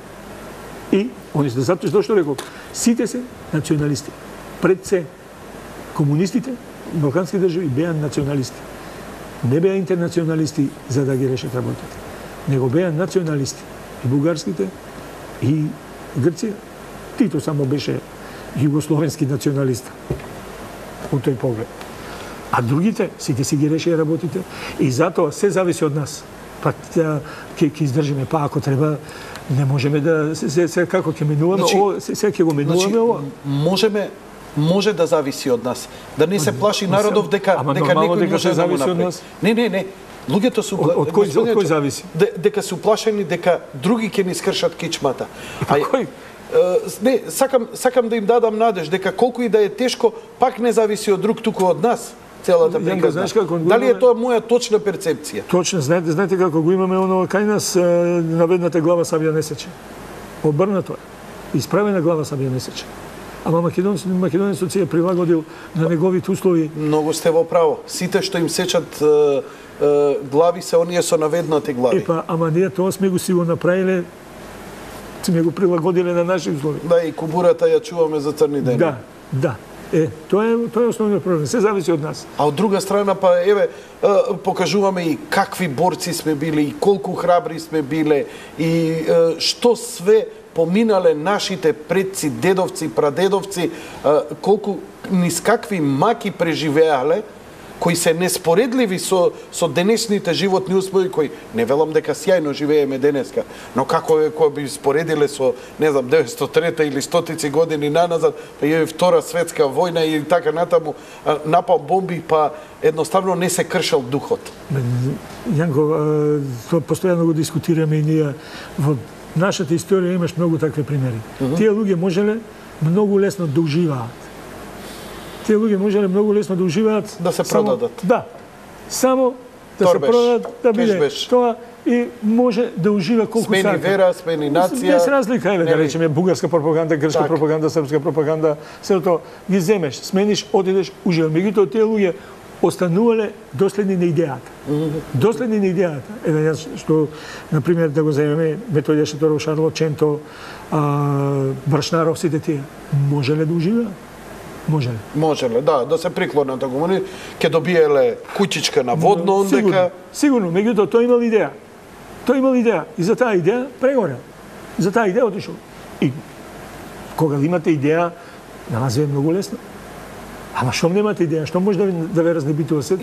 И они се затоа што реков, сите се националисти. Пред се комунистите, балкански држави беа националисти. Не беа интернационалисти за да ги решат работите. Него беа националисти. И бугарските, и Грција. Тито само беше југословенски националист. Од тој поглед. А другите, сите си ги решија работите. И затоа се зависи од нас. Па ќе издржиме, па ако треба, не можеме да се како ќе менуваме, се ќе го менуваме ова. Може да зависи од нас. Да не се плаши народов дека некој може да го направи. Не. Луѓето су од кој зависи? Дека су плашени дека други ќе ни скршат кичмата. Не, сакам да им дадам надеж дека колку и да е тешко, пак не зависи од друг, туку од нас. целата приказна. Дали е тоа моја точна перцепција? Точно, знаете како го имаме оно кај нас наведната глава сабја не сече. Обрнато е. Исправена глава сабја не сече. Ама македонецот се е прилагодил на неговите услови. Многу сте во право. Сите што им сечат глави се оние со наведнати глави. Ама ние тоа сме го си го направиле, сме го прилагодиле на наши услови. Да, и кубурата ја чуваме за црни дени. Да. Тоа е основниот проблем. Се зависи од нас. А од друга страна, покажуваме и какви борци сме били, и колку храбри сме биле, и што све поминале нашите предци, дедовци, прадедовци, колку низ какви маки преживеале, кои се неспоредливи со денешните животни услови, кои не велам дека сјајно живееме денеска, но како би споредиле со, не знам, 903 или 100 години наназад, па е Втора светска војна и така натаму, напал бомби, па едноставно не се кршел духот. Јанко, тоа постојано го дискутираме и ние. Во нашата историја имаш многу такви примери. Тие луѓе можеле многу лесно да уживаат. Тие луѓе можеле многу лесно да уживаат, да се продадат. Само да се продадат, да биде тоа и може да ужива колку сака. Смени вера, смени нација. Без разлика, да речеме бугарска пропаганда, грчка пропаганда, српска пропаганда, се тоа ги земеш, смениш, одидеш, ужива. Меѓутоа тие луѓе останувале доследни на идејата. Доследни на идејата. Еве јас што, например, да го земеме Методија Шаторов, Шарло Ченто, Брашнаров, сите тие, можеле да уживаат? Можеле, да се приклонат ако они ќе добиеле куќичка на водно ондека. Сигурно, меѓутоа тој имал идеја. И за таа идеја прегорел. За таа идеја отишол. И кога имате идеја, на вас е многу лесно. Ама што немате идеја, што може да ве разнебитува се?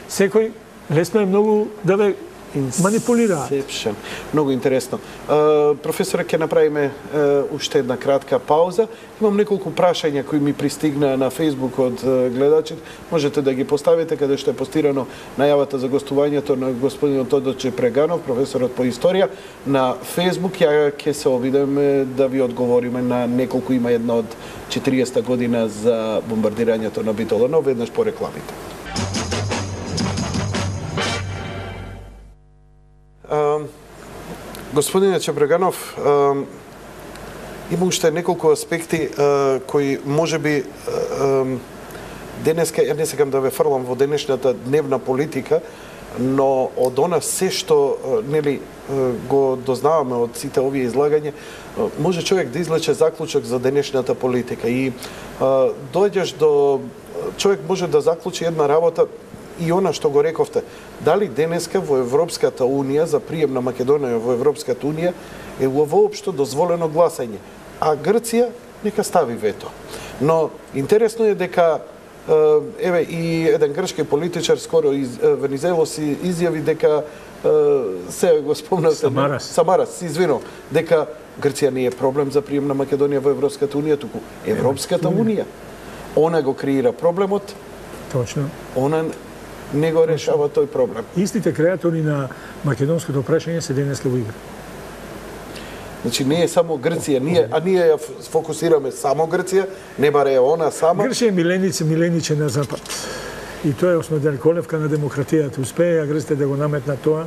Секој лесно е многу да ве манипулираат. Многу интересно. Професоре, ќе направиме уште една кратка пауза. Имам неколку прашања кои ми пристигнаа на Facebook од гледачите. Можете да ги поставите каде што е постирано најавата за гостувањето на господинот Тодор Чепреганов, професорот по историја на Facebook. Ја ќе се обидеме да ви одговориме на неколку, има една од 40 година за бомбардирањето на Битола, но веднаш по рекламите. Господине Чепреганов, има уште неколку аспекти кои можеби денеска, ја не сакам да ве фрлам во денешната дневна политика, но од она се што нели го дознаваме од сите овие излагања, може човек да извлече заклучок за денешната политика и доаѓаш до човек може да заклучи една работа и она што го рековте, дали денеска во Европската Унија, за прием на Македонија во Европската Унија, е воопшто дозволено гласање, а Грција нека стави вето. Но интересно е дека еве и еден грчки политичар скоро Венизелос изјави дека се го спомнате Самарас, извинов, дека Грција не е проблем за прием на Македонија во Европската Унија, туку Европската Унија. Она го креира проблемот. Точно. Она не го решава тој проблем. Истите креатори на македонското прашање се денеска во игра. Значи не е само Грција, ние ја фокусираме само Грција, не баре она сама. Грција е милениче на запад. И тоа е основна колевка на демократијата. Успеа грците да го наметнат тоа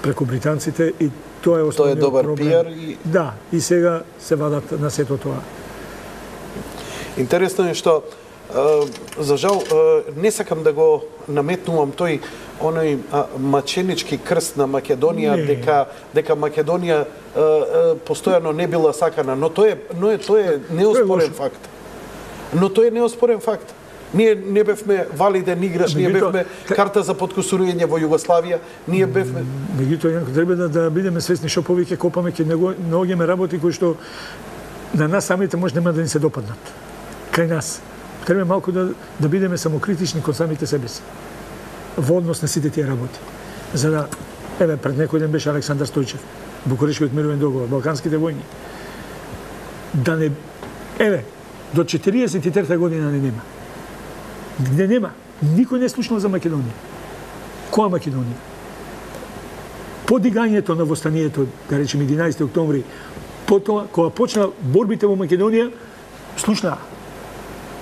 преку британците и тоа е основниот проблем. Тоа е добар пиар и да, и сега се вадат на сето тоа. Интересно е што за жал не сакам да го наметнувам тој оној маченички крст на Македонија, дека Македонија постојано не била сакана, но тоа е неоспорен факт. Но тоа е неоспорен факт. Ние не бевме валиден играч, ние бевме карта за подкусување во Југославија, ние бевме. Меѓутоа треба да бидеме свесни што повеќе копаме ќе наоѓаме работи кои што на нас самите може нема да ни се допаднат. Кај нас. Треба малку да бидеме самокритични кон самите себе си. Во однос на сите тие работи. За да, еве, пред некој ден беше Александар Стојчев, Букурештскиот мировен договор, Балканските војни. Да не, еве, до 43 година не нема. Где нема? Никој не слушнал за Македонија. Која Македонија? Подигањето на востанието, да речем 11 октомври, потоа, кога почна борбите во Македонија, слушнаа.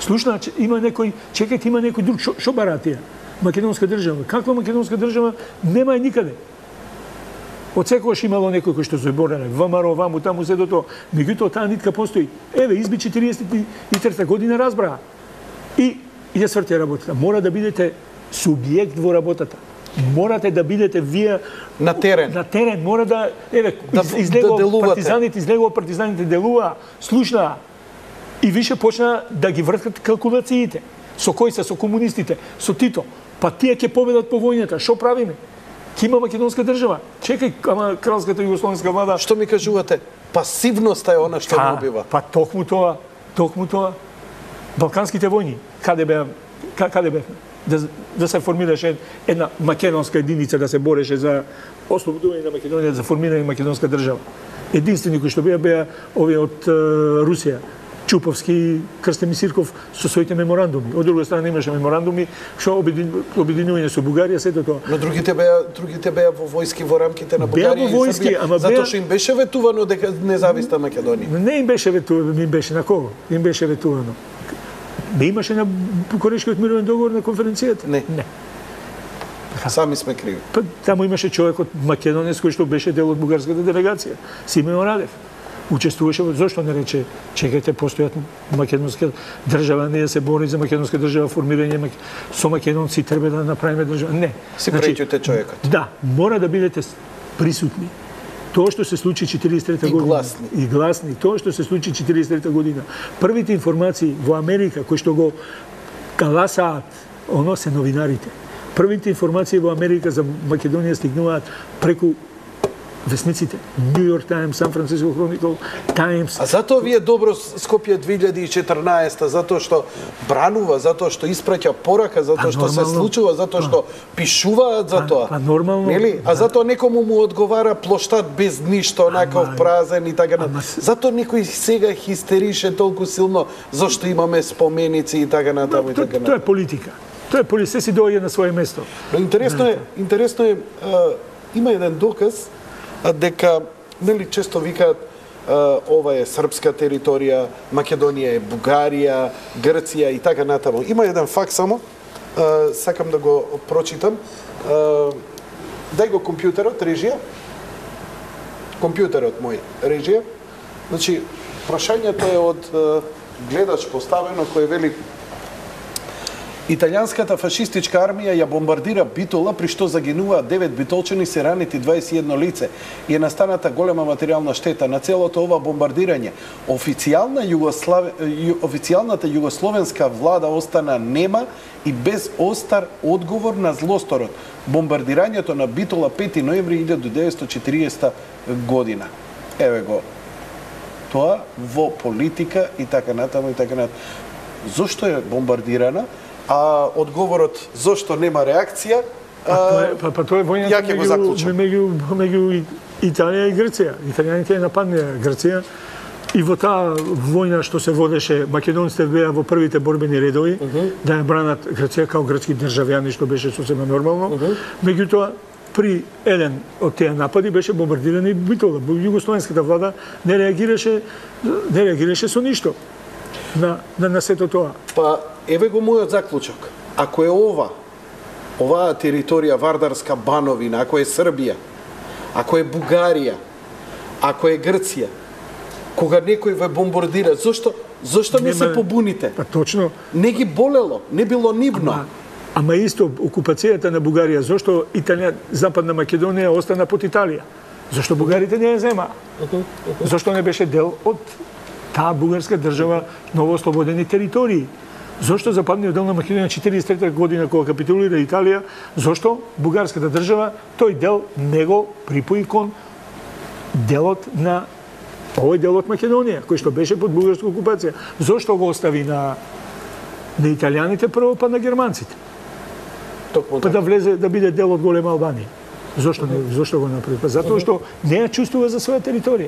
Слушна, има некој, чекајте, има некој друг, шо баратија? Македонска држава. Каква македонска држава? Нема е никаде. Од секогаш имало некој кој што се бореле, ВМРО, ваму, таму, се до тоа. Меѓутоа, таа нитка постои. Еве, изби 43 година разбраа. И ја сврти работата. Мора да бидете субјект во работата. Морате да бидете вие на терен. На терен. Мора да, еве, партизаните делуваа, слушнаа. И више почна да ги врткат калкулациите. Со кои се, со комунистите, со Тито. Па тие ќе победат по војната. Шо правиме? Ке има македонска држава. Чекај, ама кралската југословенска влада... Што ми кажувате? Пасивноста е она што го убива. Па токму тоа. Балканските војни, каде беа? Да се формираше една македонска единица, да се бореше за ослободување на Македонија, за формирање на македонска држава. Единствени кои што беа овие од Русија. Чуповски, Крстен Мисирков со своите меморандуми. Од друга страна имаше меморандуми што обединување со Бугарија, сето тоа. Но другите беа во војски во рамките на Бугарија и Србија, затоа што им беше ветувано дека независна Македонија. Не им беше ветувано, им беше на кого? Им беше ветувано. Имаше на Букурешкиот мировен договор на конференцијата? Не. Сами сме криви. Таму имаше човек од Македонија кој што беше дел од бугарската делегација, Симеон Радев. Учествуваше, зошто не рече, чекајте, постојат македонска држава, не се бори за македонска држава, формирање со македонци треба да направиме држава. Не. Си преќуте човекот. Да, мора да бидете присутни. Тоа што се случи 43 година. И гласни. Тоа што се случи 43 година. Првите информации во Америка, кои што го гласаат, оно се новинарите. Првите информации во Америка за Македонија стигнуваат преку весниците. Нью Йорк Таймс, Сан Франциско Хроникл, Таймс. А затоа ви е добро Скопје 2014, затоа што бранува, затоа што испраќа порака, затоа што се случува, затоа што пишуваат за тоа. Па нормално. Нели? А затоа некому му одговара плоштад без ништо, онаков празен и така натаму. Затоа некој сега хистерише толку силно зашто имаме споменици и така натаму и така натаму. Тоа е политика. Тоа е политика, се си доаѓа на свое место. Но интересно е, има еден доказ дека, нели, често викаат ова е српска територија, Македонија е Бугарија, Грција и така натаму. Има еден факт само, сакам да го прочитам. Дај го компјутерот, режија. Компјутерот мој, режија. Значи, прашањето е од гледач поставено кој вели: Италијанската фашистичка армија ја бомбардира Битола, при што загинуваа 9 битолчани, се ранети 21 лице и е настаната голема материјална штета на целото ова бомбардирање. Официјалната југословенска влада остана нема и без остар одговор на злосторот. Бомбардирањето на Битола 5 ноември 1940 година. Еве го. Тоа во политика и така натаму и така натаму. Зошто е бомбардирана? А одговорот зошто нема реакција? Тоа е војната меѓу Италија и Грција. Италијаните ја нападнаа Грција и во таа војна што се водеше, македонците беа во првите борбени редови да ја бранат Грција као грчки државјани, што беше сосема нормално. Меѓутоа, при еден од тие напади беше бомбардиран и Битола. Југословенската влада не реагираше со ништо на сето тоа. Па, еве го мојот заклучок. Ако е оваа територија Вардарска Бановина, ако е Србија, ако е Бугарија, ако е Грција, кога некој ве бомбардира, зошто не се побуните? Па точно. Не ги болело, не било нивно. Ама исто окупацијата на Бугарија, зошто Западна Македонија остана под Италија? Зошто бугарите не ја зема? Зошто не беше дел од таа бугарска држава, новоослободени територии? Зошто западниот дел на Македонија 43 година кога капитулира Италија, зошто бугарската држава тој дел не го припои кон делот на овој дел од Македонија, кој што беше под бугарска окупација? Зошто го остави на италијаните прво, па на германците? Па да влезе, да биде дел од голема Албанија. Зошто го направи? Па затоа што не ја чувствува за своја територија.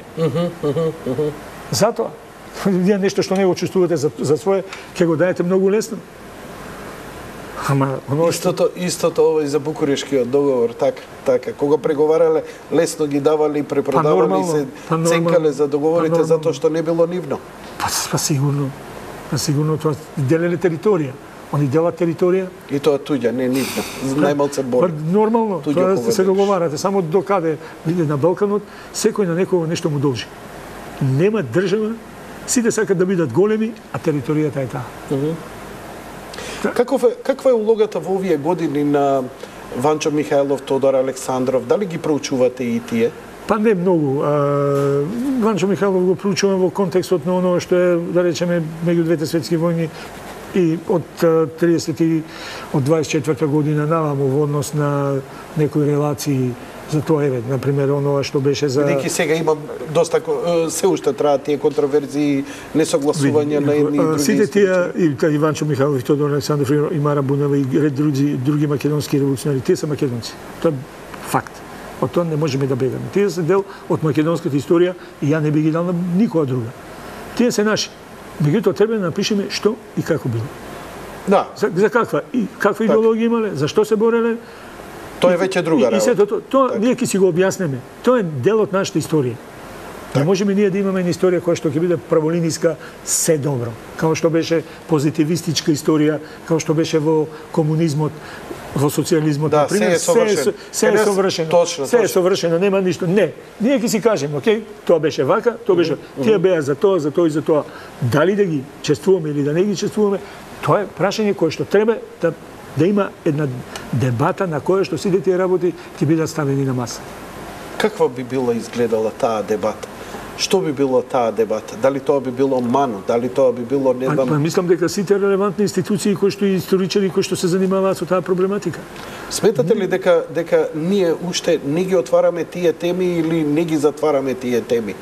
Затоа. Вие нешто што не го чувствувате за свое, ќе го даете многу лесно. Ама истото овој за Букурешкиот договор, така. Кога преговарале, лесно ги давали, препродавали се, ценкале за договорите затоа што не било нивно. Па сигурно. Сигурно тоа делеле територија. Они делат територија. И тоа туѓа, не нивна. Најмалце бори. Нормално, Туѓа тоа се договарате. Само до каде иде на Балканот, секој на некого нешто му должи. Нема држава, сите сакат да бидат големи, а територијата е таа. Каква е улогата во овие години на Ванчо Михајлов, Тодор Александров? Дали ги проучувате и тие? Па не многу. Ванчо Михајлов го проучувам во контекстот на оно што е, да речеме, меѓу двете светски војни и од 24 година наваму во однос на некои релации за тоа еве, например, онова што беше за... Бидејќи сега има доста, се уште траат тие контроверзии, несогласувања на едни и други. Сите тие, и Ванчо Михајлов, и Тодор Александров, и Мара Бунева, и ред други македонски револуционари, тие се македонци. Тоа е факт. Од тоа не можеме да бегаме. Тие се дел од македонската историја и ја не би ги дал на никоја друга. Тие се наши. Меѓутоа треба да напишеме што и како било. Да. За каква идеологија имале, зашто се бореле. Тоа е веќе друга работа. И сето тоа ние ќе си го објаснеме. Тоа е дел од нашата историја. Не можеме ние да имаме една историја која што ќе биде праволиниска се добро, како што беше позитивистичка историја, како што беше во комунизмот, во социјализмот, да, например, се е совршено. Се е совршено, нема ништо. Не, ние ќе си кажеме, окей, тоа беше вака, тоа беше, тие беа за тоа, за тоа и за тоа. Дали да ги чествуваме или да не ги чествуваме, тоа е прашање кое што треба да има една дебата на која што сите тие работи ќе бидат ставени на маса. Каква би била изгледала таа дебата? Што би било таа дебата? Дали тоа би било МАНУ? Дали тоа би било, не знам... Мислам дека сите релевантни институции кои што и историчари кои што се занимаваат со таа проблематика. Сметате ли дека ние уште не ги отвараме тие теми или не ги затвараме тие теми?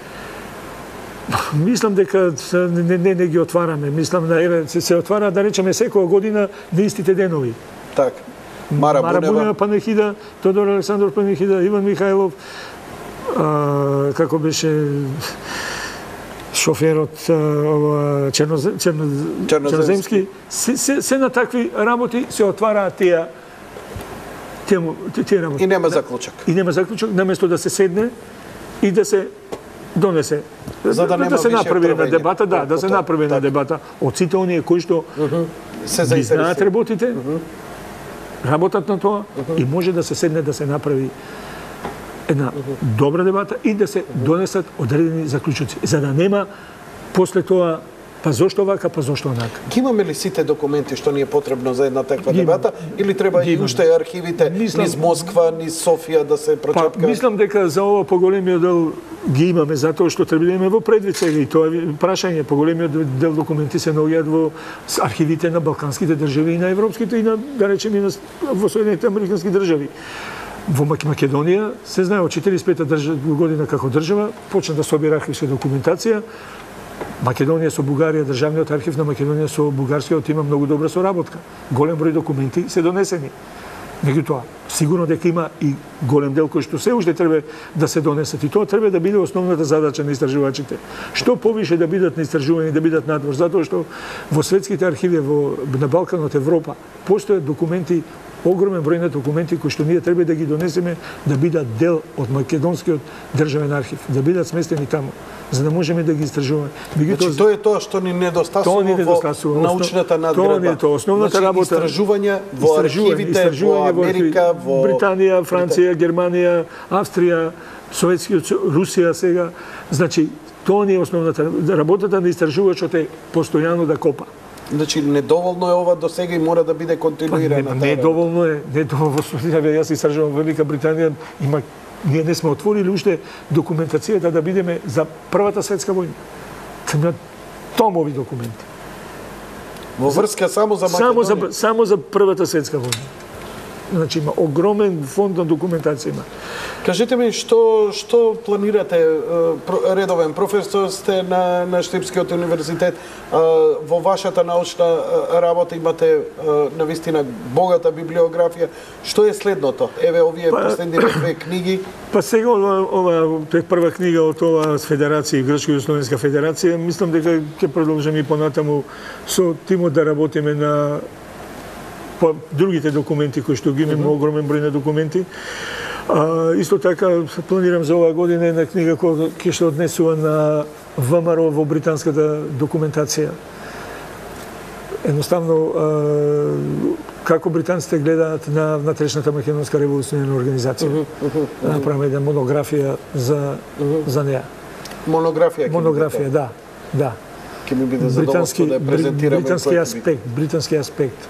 Мислам дека не ги отвараме. Мислам да се отвара, да речеме, секоја година на истите денови. Така. Мара Бунева панехида, Тодор Александров панехида, Иван Михајлов, како беше шоферот Черноземски. Се на такви работи се отвараат тие работи. И нема заклучок. И нема заклучок, наместо да се седне и да се донесе, за да се направи една дебата, да се направи една дебата од сите оние кои што ги знаат работите, работат на тоа и може да се седне да се направи една добра дебата и да се донесат одредени заклучоци, за да нема после тоа па зошто вака, па зошто онака. Ги имаме ли сите документи што ни е потребно за една таква дебата или треба и уште архивите низ Москва, низ Софија да се прочепка? Па, мислам дека за ова поголемиот дел ги имаме затоа што треба да имаме во предвид сега и тоа е прашање. Поголемиот дел документи се наоѓаат во архивите на балканските држави и на европските и на, да речеме, во Соединетите американски држави. Во Македонија се знае од 45-та година како држава почна да собира архивска документација. Македонија со Бугарија, државниот архив на Македонија со бугарскиот има многу добра соработка. Голем број документи се донесени. Меѓутоа, сигурно дека има и голем дел кој што се уште треба да се донесат и тоа треба да биде основната задача на истражувачите. Што повише да бидат наистражувани, да бидат надвор, затоа што во светските архиви на Балканот, Европа, постојат документи, огромен број на документи кои што ние треба да ги донесеме да бидат дел од македонскиот државен архив, да бидат сместени таму, за да можеме да ги истражуваме. Значи, тоа е тоа што ни недостасува во научната надградба. Тоа е основната работа. Истражувања во архивите во Америка, во Британија, Франција, Германија, Австрија, Советскиот Русија сега. Значи, тоа не е основната работата на истражувачот е постојано да копа. Значи, недоволно е ова до сега и мора да биде континуирана. Недоволно е. Јас истражувам во Велика Британија, ние не сме отворили уште документацијата да бидеме за Првата светска војна. Има томови документи. Во врска само за Македонија? Само за Првата светска војна. Значи има огромен фонд на документација има. Кажете ми што планирате, редовен професор сте на Штипскиот универзитет, во вашата научна работа имате навистина богата библиографија. Што е следното? Еве овие последните две книги. Па сега ова прва книга од ова федерација, Грчка и Словенска федерација, мислам дека ќе продолжиме и понатаму со тимот да работиме на другите документи кои што ги имаме, огромен број на документи. Исто така планирам за оваа година една книга која ќе се однесува на ВМРО во британската документација. Едноставно, како британците гледаат на внатрешната македонска револуционарна организација. Да направиме една монографија за неа. Монографија, да. Ќе ми биде задоволство да ја презентираме. Британски аспект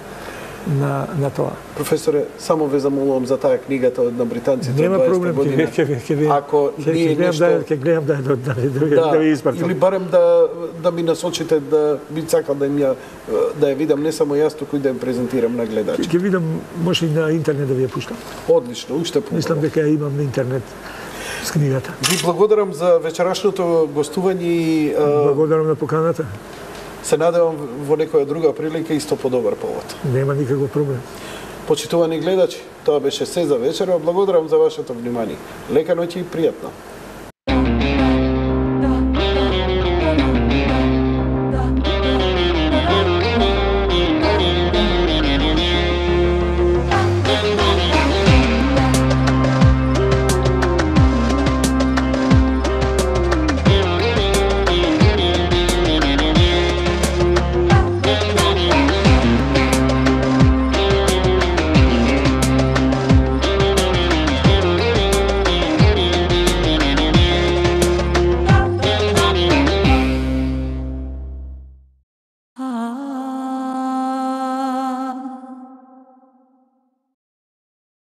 на тоа. Професоре, само ве замолувам за таа книгата на британците. Нема проблем, Ако ние нешто... Ќе гледам да ви испратам. Или барем да ми насочите, да би сакал да ја видам не само јас, туку и да ја презентирам на гледачи. Ќе видам, може и на интернет да ви ја пуштам. Одлично, уште побаво. Мислам дека ја имам на интернет с книгата. Ви благодарам за вечерашното гостување и благодарам на поканата. Се надевам во некоја друга прилика исто по добар повод. Нема никаков проблем. Почитувани гледачи, тоа беше се за вечера. Благодарам за вашето внимание. Лека ноќ и пријатно.